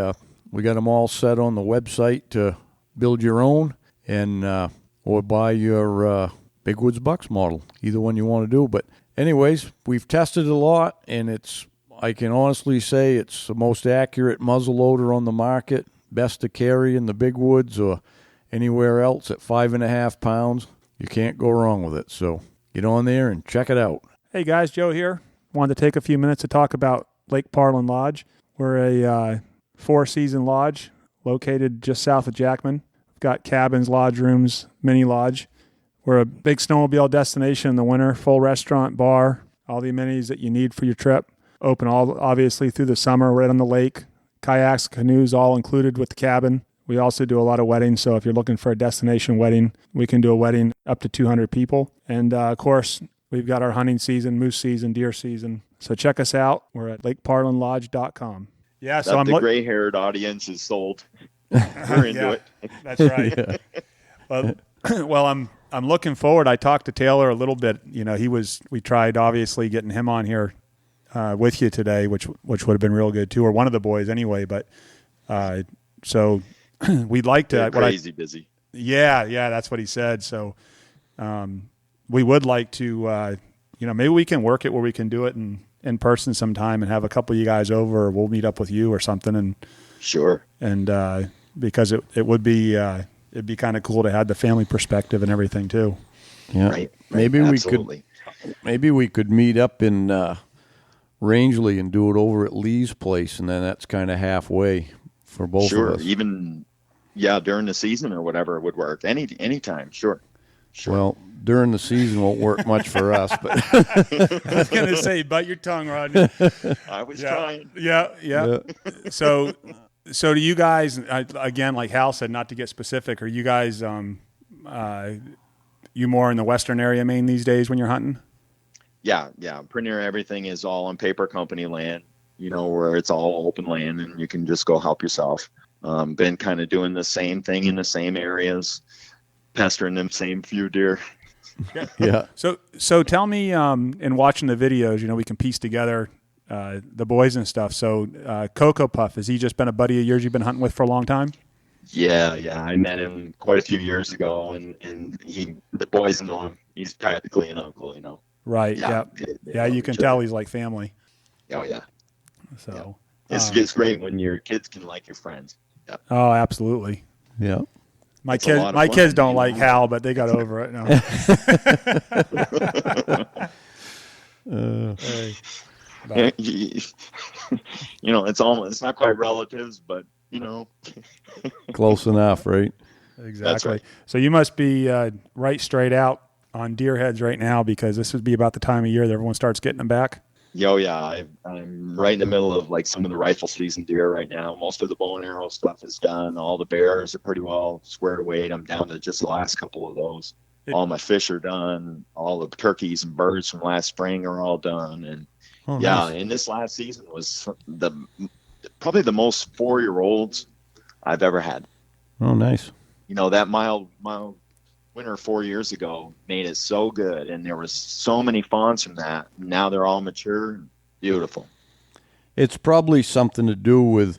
got them all set on the website to build your own, and or buy your Big Woods Bucks model. Either one you want to do. But anyways, we've tested a lot, and I can honestly say it's the most accurate muzzleloader on the market. Best to carry in the Big Woods or anywhere else at 5.5 pounds. You can't go wrong with it. So get on there and check it out. Hey guys, Joe here. Wanted to take a few minutes to talk about Lake Parlin Lodge. We're a 4-season lodge located just south of Jackman. We've got cabins, lodge rooms, mini lodge. We're a big snowmobile destination in the winter, full restaurant, bar, all the amenities that you need for your trip. Open obviously through the summer, right on the lake. Kayaks, canoes, all included with the cabin. We also do a lot of weddings, so if you're looking for a destination wedding, we can do a wedding up to 200 people. And, of course, we've got our hunting season, moose season, deer season. So check us out. We're at lakeparlinlodge.com. Yeah, so the gray-haired audience is sold. We're into it. That's right. Yeah. Well, I'm looking forward. I talked to Taylor a little bit. You know, we tried obviously getting him on here with you today, which would have been real good too, or one of the boys anyway. But so we'd like to. Crazy busy. Yeah, that's what he said. So we would like to, maybe we can work it where we can do it in person sometime and have a couple of you guys over, or we'll meet up with you or something. And sure. And because it would be it'd be kind of cool to have the family perspective and everything too. Yeah. Right. Maybe Absolutely. we could meet up in Rangeley and do it over at Lee's place, and then that's kind of halfway for both of us. Even during the season or whatever would work. Anytime. Sure. Well, during the season won't work much for us, but I was going to say, bite your tongue, Rodney. I was trying. Yeah. So do you guys, again, like Hal said, not to get specific, are you guys, you more in the western area of Maine these days when you're hunting? Yeah. Pretty near everything is all on paper company land, where it's all open land and you can just go help yourself. Been kind of doing the same thing in the same areas, pestering them same few deer. Yeah. So tell me, in watching the videos, we can piece together the boys and stuff. So Cocoa Puff, has he just been a buddy of yours you've been hunting with for a long time? Yeah. I met him quite a few years ago, and the boys know him. He's practically an uncle, Right. Yeah. Yeah. You can tell he's like family. Oh yeah. So it's great when your kids can like your friends. Yeah. Oh, absolutely. Yeah. My kids don't like Hal, but they got over it. No. It's not quite relatives, but Close enough, right? Exactly. That's right. So you must be right straight out on deer heads right now, because this would be about the time of year that everyone starts getting them back. Oh yeah, I'm right in the middle of like some of the rifle season deer right now. Most of the bow and arrow stuff is done. All the bears are pretty well squared away. I'm down to just the last couple of those. All my fish are done. All the turkeys and birds from last spring are all done. And nice. And this last season was probably the most 4-year-olds I've ever had. Oh, nice. That mild winter 4 years ago made it so good, and there was so many fawns from that. Now they're all mature, beautiful. It's probably something to do with,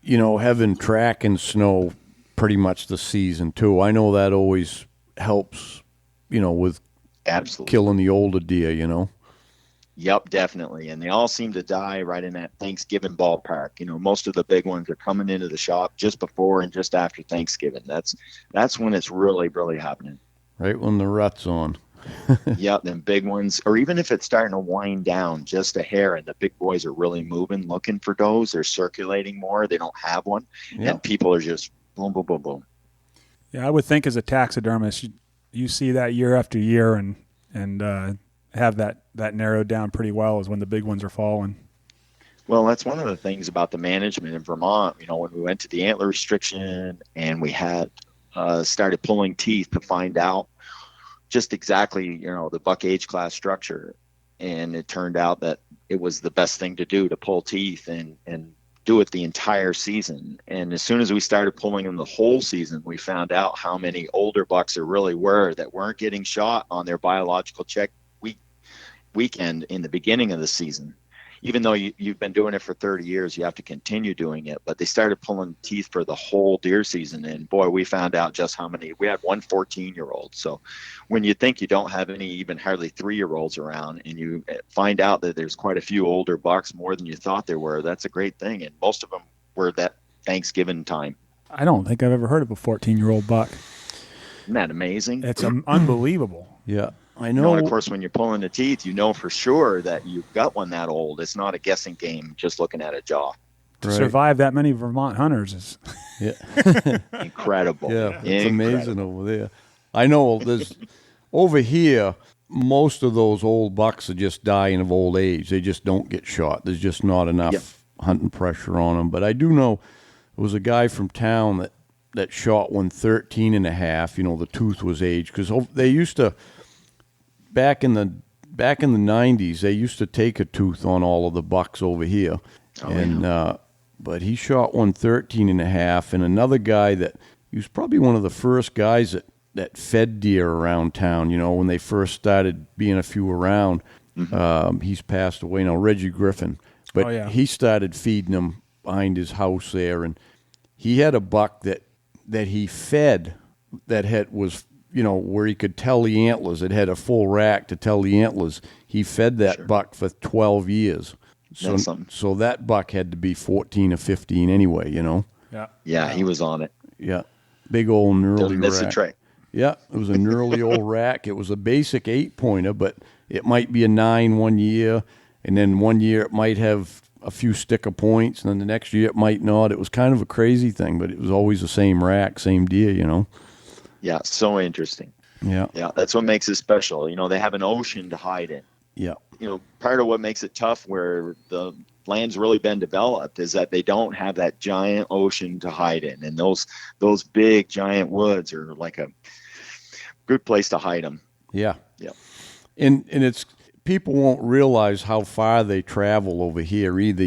having track and snow pretty much the season too. I know that always helps, with absolutely killing the older deer. Yep, definitely. And they all seem to die right in that Thanksgiving ballpark. Most of the big ones are coming into the shop just before and just after Thanksgiving. That's when it's really, really happening. Right when the rut's on. Yep, them big ones. Or even if it's starting to wind down just a hair and the big boys are really moving, looking for does, they're circulating more. They don't have one. Yep. And people are just boom, boom, boom, boom. Yeah, I would think as a taxidermist, you see that year after year and have that narrowed down pretty well is when the big ones are falling. Well, that's one of the things about the management in Vermont. When we went to the antler restriction and we had started pulling teeth to find out just exactly, the buck age class structure. And it turned out that it was the best thing to do, to pull teeth and do it the entire season. And as soon as we started pulling them the whole season, we found out how many older bucks there really were that weren't getting shot on their biological check weekend in the beginning of the season. Even though you've been doing it for 30 years, you have to continue doing it. But they started pulling teeth for the whole deer season. And boy, we found out just how many. We had one 14-year-old. So when you think you don't have any even hardly 3-year-olds around, and you find out that there's quite a few older bucks, more than you thought there were, that's a great thing. And most of them were that Thanksgiving time. I don't think I've ever heard of a 14-year-old buck. Isn't that amazing? It's unbelievable. Yeah. I know. And of course, when you're pulling the teeth, for sure that you've got one that old. It's not a guessing game just looking at a jaw. To survive that many Vermont hunters is incredible. Yeah, it's amazing over there. I know there's over here, most of those old bucks are just dying of old age. They just don't get shot. There's just not enough hunting pressure on them. But I do know there was a guy from town that shot one 13 and a half. The tooth was aged, because they used to. Back in the 90s, they used to take a tooth on all of the bucks over here. But he shot one 13 and a half, and another guy he was probably one of the first guys that fed deer around town, when they first started being a few around. Mm-hmm. He's passed away now, Reggie Griffin. But he started feeding them behind his house there, and he had a buck that he fed that was where he could tell the antlers. It had a full rack to tell the antlers. He fed that buck for 12 years. So that buck had to be 14 or 15 anyway, Yeah. Yeah, he was on it. Yeah. Big old gnarly rack. Miss a trick. Yeah, it was a gnarly old rack. It was a basic 8-pointer, but it might be a 9 one year, and then one year it might have a few sticker points, and then the next year it might not. It was kind of a crazy thing, but it was always the same rack, same deer, Yeah, so interesting. Yeah. Yeah, that's what makes it special. They have an ocean to hide in. Yeah. Part of what makes it tough where the land's really been developed is that they don't have that giant ocean to hide in. And those big giant woods are like a good place to hide them. Yeah. Yeah. And it's people won't realize how far they travel over here either,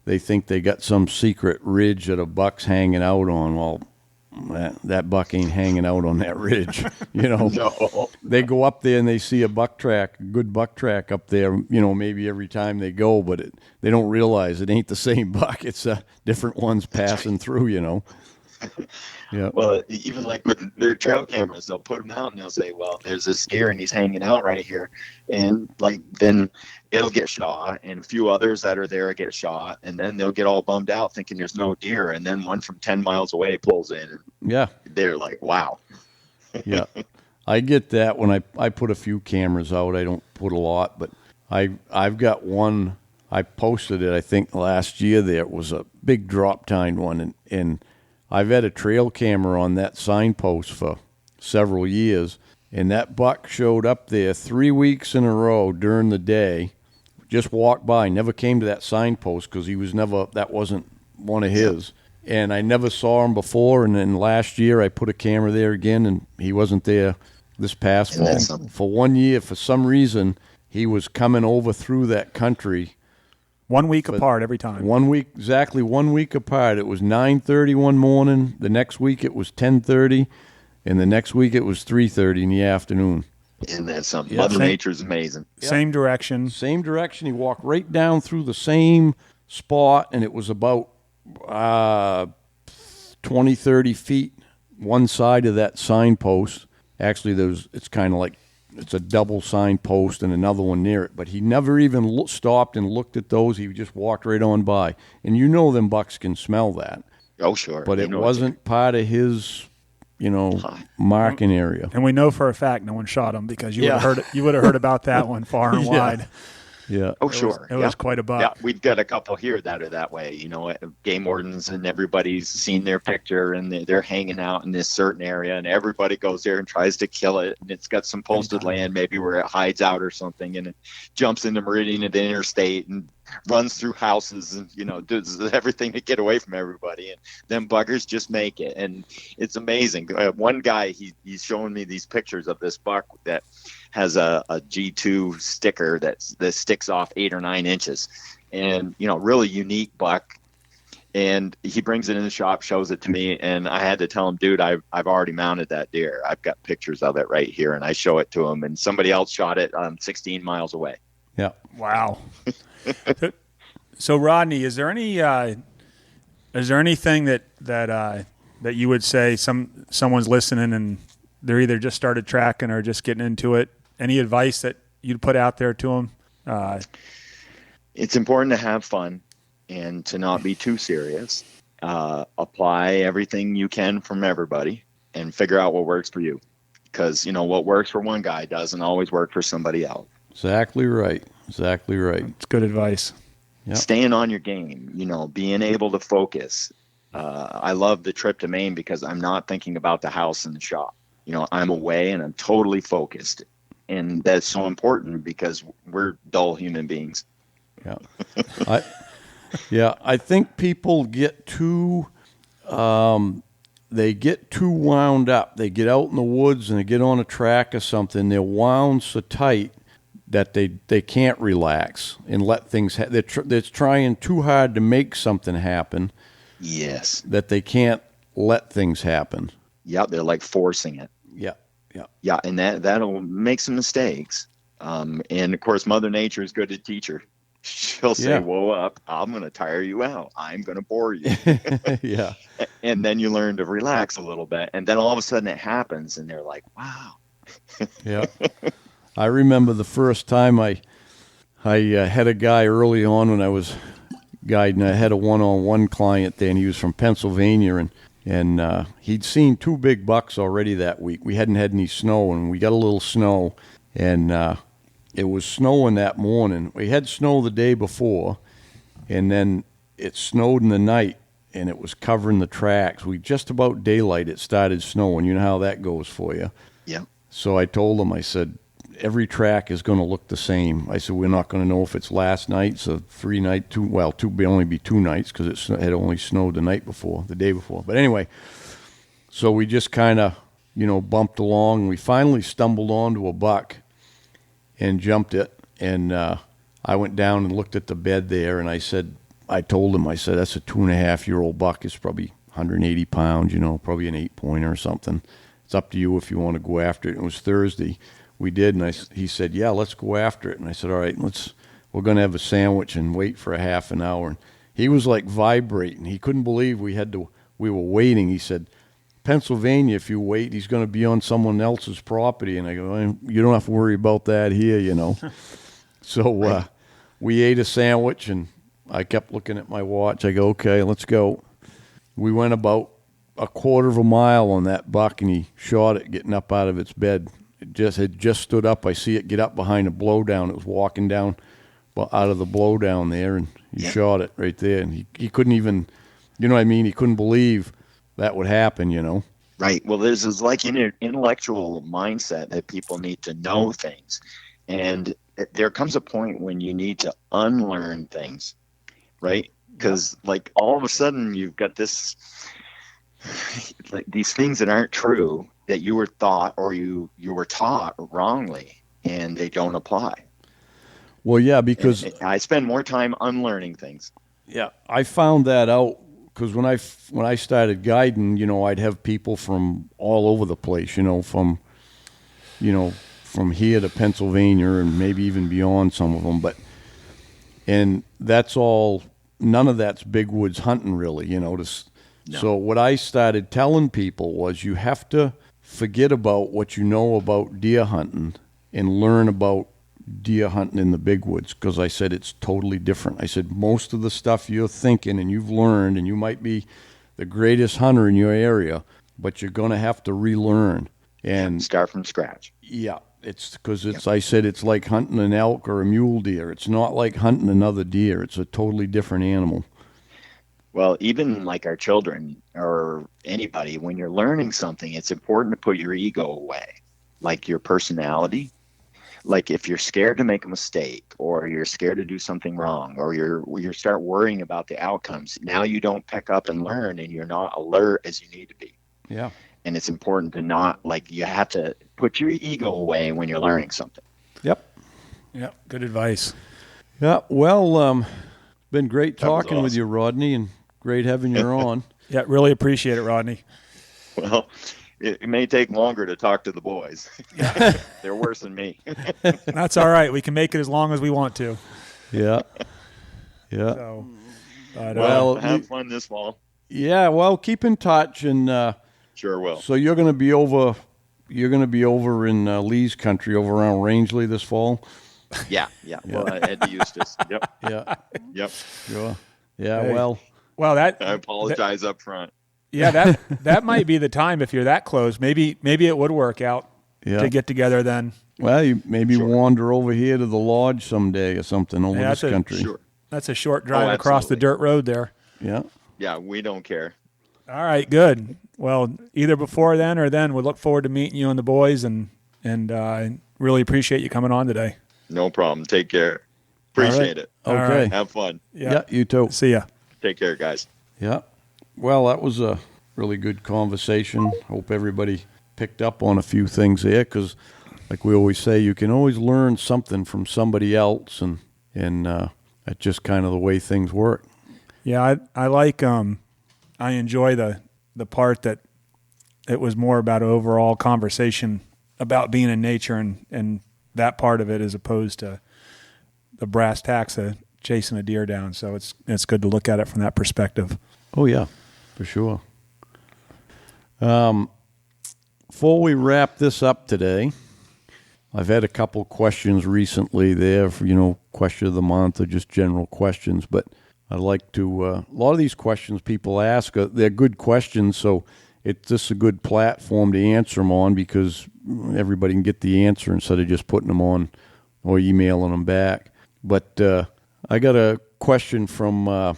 They think they got some secret ridge that a buck's hanging out on. Well, that buck ain't hanging out on that ridge. No. They go up there and they see a good buck track up there, maybe every time they go, but they don't realize it ain't the same buck. It's different ones passing through, Yeah. Well, even like with their trail cameras, they'll put them out and they'll say, well, there's this deer and he's hanging out right here. And then it'll get shot, and a few others that are there get shot, and then they'll get all bummed out thinking there's no deer. And then one from 10 miles away pulls in. And yeah. They're like, wow. Yeah. I get that when I put a few cameras out. I don't put a lot, but I've got one. I posted it, I think, last year. There it was a big drop tine one, and I've had a trail camera on that signpost for several years, and that buck showed up there 3 weeks in a row during the day, just walked by, never came to that signpost because that wasn't one of his. And I never saw him before, and then last year I put a camera there again, and he wasn't there this past fall. For 1 year, for some reason, he was coming over through that country. 1 week apart every time. 1 week, exactly 1 week apart. It was 9:30 one morning. The next week it was 10:30, and the next week it was 3:30 in the afternoon. Isn't that something? Mother Nature's amazing. Same direction. Same direction. He walked right down through the same spot, and it was about 20, 30 feet one side of that signpost. Actually, it's kind of like it's a double signpost and another one near it. But he never even stopped and looked at those. He just walked right on by. And them bucks can smell that. Oh, sure. But it wasn't part of his, marking area. And we know for a fact no one shot him because you would have heard about that one far and wide. Yeah. Oh, sure. It was quite a buck. Yeah, we've got a couple here that are that way. Game wardens and everybody's seen their picture and they're hanging out in this certain area, and everybody goes there and tries to kill it. And it's got some posted land, maybe where it hides out or something, and it jumps into Meridian and the interstate and runs through houses and does everything to get away from everybody. And them buggers just make it, and it's amazing. One guy, he's showing me these pictures of this buck that has a G2 sticker that sticks off 8 or 9 inches, and really unique buck. And he brings it in the shop, shows it to me, and I had to tell him, dude, I've already mounted that deer. I've got pictures of it right here, and I show it to him, and somebody else shot it 16 miles away. Yeah. Wow. So Rodney, is there anything that you would say someone's listening and they're either just started tracking or just getting into it? Any advice that you'd put out there to them? It's important to have fun and to not be too serious. Apply everything you can from everybody and figure out what works for you. Because, what works for one guy doesn't always work for somebody else. Exactly right. It's good advice. Yep. Staying on your game, being able to focus. I love the trip to Maine because I'm not thinking about the house and the shop. I'm away and I'm totally focused. And that's so important because we're dull human beings. Yeah. I think people get too wound up. They get out in the woods and they get on a track or something. They're wound so tight that they can't relax and let things they're trying too hard to make something happen. Yes. That they can't let things happen. Yeah, they're like forcing it. Yeah, and that'll make some mistakes. And of course, Mother Nature is good at teacher. She'll say, "Whoa up! I'm going to tire you out. I'm going to bore you." Yeah. And then you learn to relax a little bit, and then all of a sudden it happens, and they're like, "Wow." Yeah. I remember the first time I had a guy early on when I was guiding. I had a one-on-one client there, and he was from Pennsylvania, and he'd seen 2 big bucks already that week. We hadn't had any snow, and we got a little snow, and it was snowing that morning. We had snow the day before, and then it snowed in the night, and it was covering the tracks. Just about daylight, it started snowing. You know how that goes for you. Yeah. So I told him, I said, every track is going to look the same. I said, we're not going to know if it's last night, so 3 nights, only be 2 nights because it had only snowed the day before. But anyway, so we just kind of, bumped along. And we finally stumbled onto a buck and jumped it. And I went down and looked at the bed there, and I told him, that's a 2.5-year-old buck. It's probably 180 pounds, probably an 8-pointer or something. It's up to you if you want to go after it. It was Thursday. We did, and he said, yeah, let's go after it. And I said, all right, we're going to have a sandwich and wait for a half an hour. And he was like vibrating. He couldn't believe we were waiting. He said, Pennsylvania, if you wait, he's going to be on someone else's property. And I go, you don't have to worry about that here, So we ate a sandwich, and I kept looking at my watch. I go, okay, let's go. We went about a quarter of a mile on that buck, and he shot it getting up out of its bed. It had just stood up. I see it get up behind a blowdown. It was walking down out of the blowdown there, and he shot it right there. And he couldn't even, you know what I mean? He couldn't believe that would happen, Right. Well, this is like an intellectual mindset that people need to know things. And there comes a point when you need to unlearn things, right? Because like all of a sudden you've got this, like these things that aren't true that you were thought or you were taught wrongly, and they don't apply. Well, yeah, because and I spend more time unlearning things. Yeah, I found that out because when I started guiding, I'd have people from all over the place, from here to Pennsylvania and maybe even beyond, some of them. And that's all. None of that's big woods hunting, really, No. So what I started telling people was you have to forget about what you know about deer hunting and learn about deer hunting in the big woods, because I said it's totally different. I said most of the stuff you're thinking and you've learned, and you might be the greatest hunter in your area, but you're going to have to relearn and start from scratch. Yeah, it's because I said it's like hunting an elk or a mule deer. It's not like hunting another deer. It's a totally different animal. Well, even like our children or anybody, when you're learning something, it's important to put your ego away, like your personality. Like if you're scared to make a mistake, or you're scared to do something wrong, or you start worrying about the outcomes, now you don't pick up and learn, and you're not alert as you need to be. Yeah. And it's important to not, you have to put your ego away when you're learning something. Yep. Yep. Good advice. Yeah. Well, been great talking with you, Rodney, and great having you on. Yeah. Really appreciate it, Rodney. Well, it may take longer to talk to the boys. They're worse than me. That's all right. We can make it as long as we want to. Yeah. Yeah. So, well, have fun this fall. Yeah. Well, keep in touch, and sure will. So you're going to be over. You're going to be over in Lee's country, over around Rangeley this fall. Yeah. Well, at the Eustis. Yep. Yeah. Yep. Sure. Yeah. Hey. Well, I apologize up front. Yeah, that might be the time if you're that close. Maybe it would work out to get together then. Well, you maybe wander over here to the lodge someday or something over this country. Sure. That's a short drive across the dirt road there. Yeah. Yeah, we don't care. All right, good. Well, either before then or then, we look forward to meeting you and the boys, and really appreciate you coming on today. No problem. Take care. Appreciate it. Okay. Right. Have fun. Yeah, you too. See ya. Take care, guys. Yeah. Well, that was a really good conversation. Hope everybody picked up on a few things there, because like we always say, you can always learn something from somebody else, and that's just kind of the way things work. Yeah, I like I enjoy the part that it was more about overall conversation about being in nature and that part of it, as opposed to the brass tacks of chasing a deer down. So it's good to look at it from that perspective. Oh yeah, for sure. Before we wrap this up today, I've had a couple questions recently there for, question of the month or just general questions, but I'd like to, a lot of these questions people ask, they're good questions, so it's just a good platform to answer them on, because everybody can get the answer instead of just putting them on or emailing them back. But I got a question from a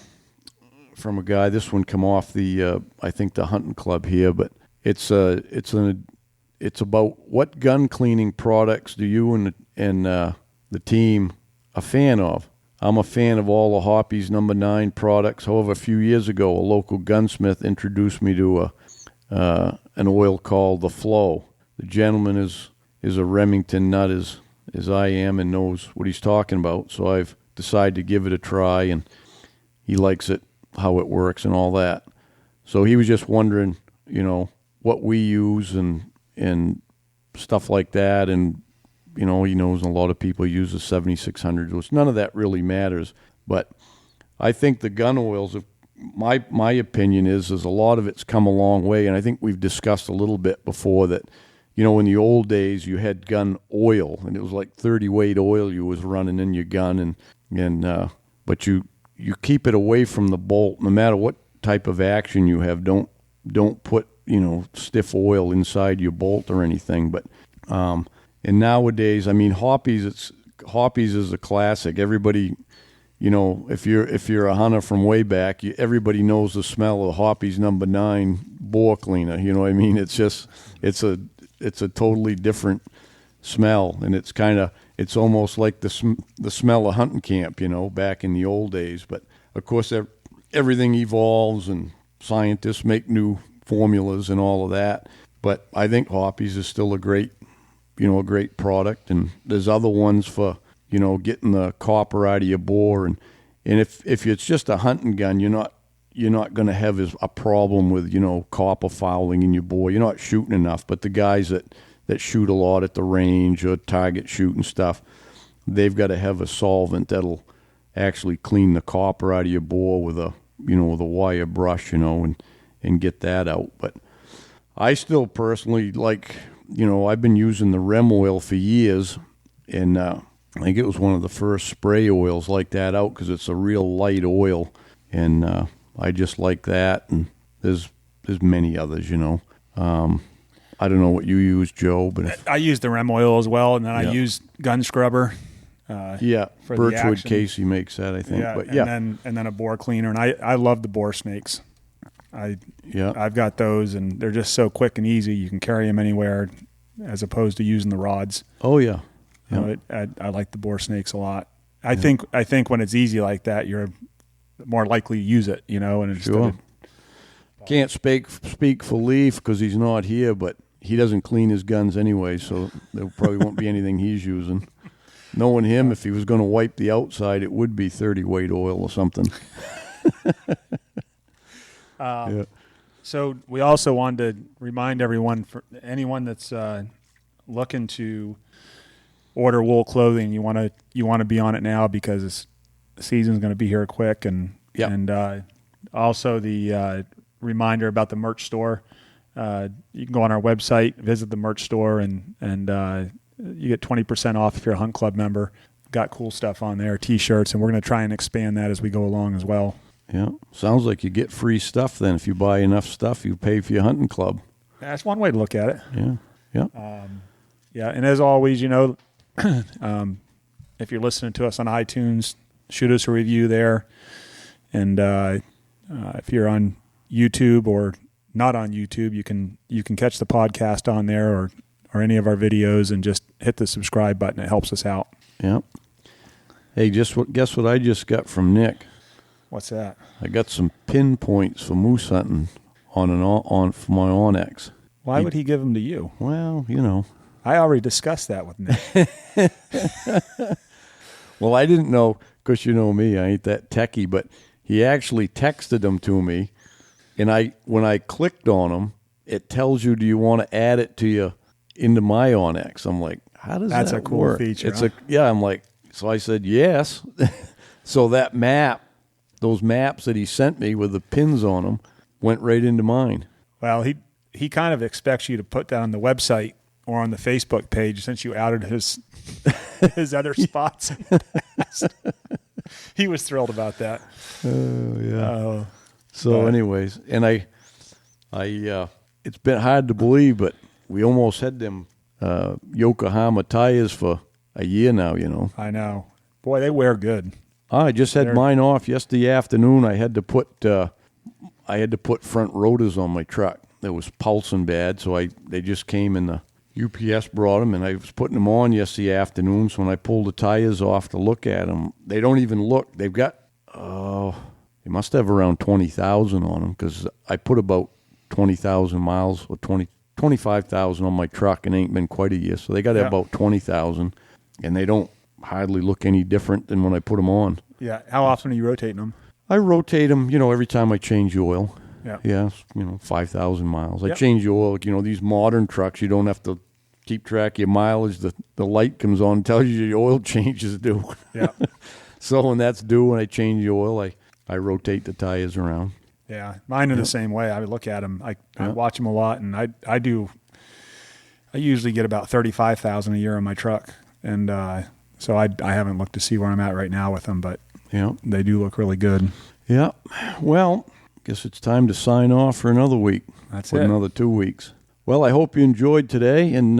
guy. This one come off the I think the hunting club here, but it's about what gun cleaning products do you and the team a fan of. I'm a fan of all the Hoppy's No. 9 products. However, a few years ago, a local gunsmith introduced me to an oil called the Flow. The gentleman is a Remington nut as I am and knows what he's talking about. So I've decided to give it a try, and he likes it, how it works and all that. So he was just wondering, what we use and stuff like that. And, he knows a lot of people use the 7600, which none of that really matters. But I think the gun oils, my opinion is a lot of it's come a long way. And I think we've discussed a little bit before that, in the old days you had gun oil and it was like 30 weight oil you was running in your gun. But you keep it away from the bolt, no matter what type of action you have. Don't put, stiff oil inside your bolt or anything. But, and nowadays, Hoppies is a classic. Everybody, if you're a hunter from way back, everybody knows the smell of Hoppies No. 9 bore cleaner. You know what I mean? It's just, it's a totally different smell, and it's almost like the smell of hunting camp, back in the old days. But of course, everything evolves, and scientists make new formulas and all of that. But I think Hoppies is still a great product, and there's other ones for getting the copper out of your bore, and if it's just a hunting gun, you're not going to have a problem with copper fouling in your bore. You're not shooting enough. But the guys that shoot a lot at the range or target shoot and stuff, they've got to have a solvent that'll actually clean the copper out of your bore with a wire brush, and get that out. But I still personally like, I've been using the Rem oil for years, and I think it was one of the first spray oils like that out because it's a real light oil, and I just like that. And there's many others, I don't know what you use, Joe, but I use the Rem oil as well, and then I use gun scrubber. For Birchwood Casey makes that, I think. Yeah, but and then a bore cleaner, and I love the bore snakes. I've got those, and they're just so quick and easy. You can carry them anywhere, as opposed to using the rods. Oh yeah, I like the bore snakes a lot. I think when it's easy like that, you're more likely to use it. And it's sure. Can't speak for Leaf because he's not here, but he doesn't clean his guns anyway, so there probably won't be anything he's using. Knowing him, if he was going to wipe the outside, it would be 30 weight oil or something. So we also wanted to remind everyone, for anyone that's looking to order wool clothing, you want to be on it now because the season's going to be here quick, and also the reminder about the merch store. You can go on our website, visit the merch store, and you get 20% off if you're a Hunt Club member. Got cool stuff on there, T-shirts, and we're going to try and expand that as we go along as well. Yeah, sounds like you get free stuff then. If you buy enough stuff, you pay for your hunting club. That's one way to look at it. Yeah. And as always, if you're listening to us on iTunes, shoot us a review there. And if you're on YouTube or not on YouTube, you can catch the podcast on there or any of our videos and just hit the subscribe button. It helps us out. Yeah. Hey, guess what I just got from Nick? What's that? I got some pinpoints for moose hunting for my Onyx. Why would he give them to you? Well, I already discussed that with Nick. Well, I didn't know, because you know me, I ain't that techie, but he actually texted them to me, and when I clicked on them, it tells you, do you want to add it into my Onyx? I'm like, how does that work? That's a cool feature. I'm like, so I said yes. So that those maps that he sent me with the pins on them went right into mine. Well, he kind of expects you to put that on the website or on the Facebook page since you outed his other spots. He was thrilled about that. Oh yeah. Anyways, and I it's been hard to believe, but we almost had them Yokohama tires for a year now. I know. Boy, they wear good. I just had mine off yesterday afternoon. I had to put front rotors on my truck. It was pulsing bad, so they just came and the UPS brought them, and I was putting them on yesterday afternoon. So when I pulled the tires off to look at them, they don't even look. They've got they must have around 20,000 on them because I put about 20,000 miles or 25,000 on my truck, and it ain't been quite a year. So they got about 20,000, and they don't hardly look any different than when I put them on. Yeah. How often are you rotating them? I rotate them, every time I change the oil. Yeah, 5,000 miles. I Yep. change the oil. These modern trucks, you don't have to keep track of your mileage. The light comes on and tells you your oil change is due. Yeah. So when that's due, when I change the oil, I rotate the tires around. Yeah, mine are the same way. I would look at them. I watch them a lot, and I usually get about 35,000 a year on my truck, and so I haven't looked to see where I'm at right now with them, but they do look really good. Yeah. Well, guess it's time to sign off for another week. That's for it. Another 2 weeks. Well, I hope you enjoyed today, and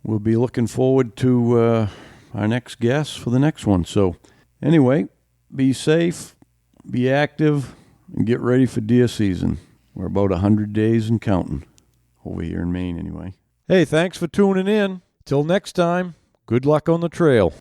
we'll be looking forward to our next guest for the next one. So anyway, be safe, be active, and get ready for deer season. We're about 100 days and counting over here in Maine anyway. Hey, thanks for tuning in. Till next time, good luck on the trail.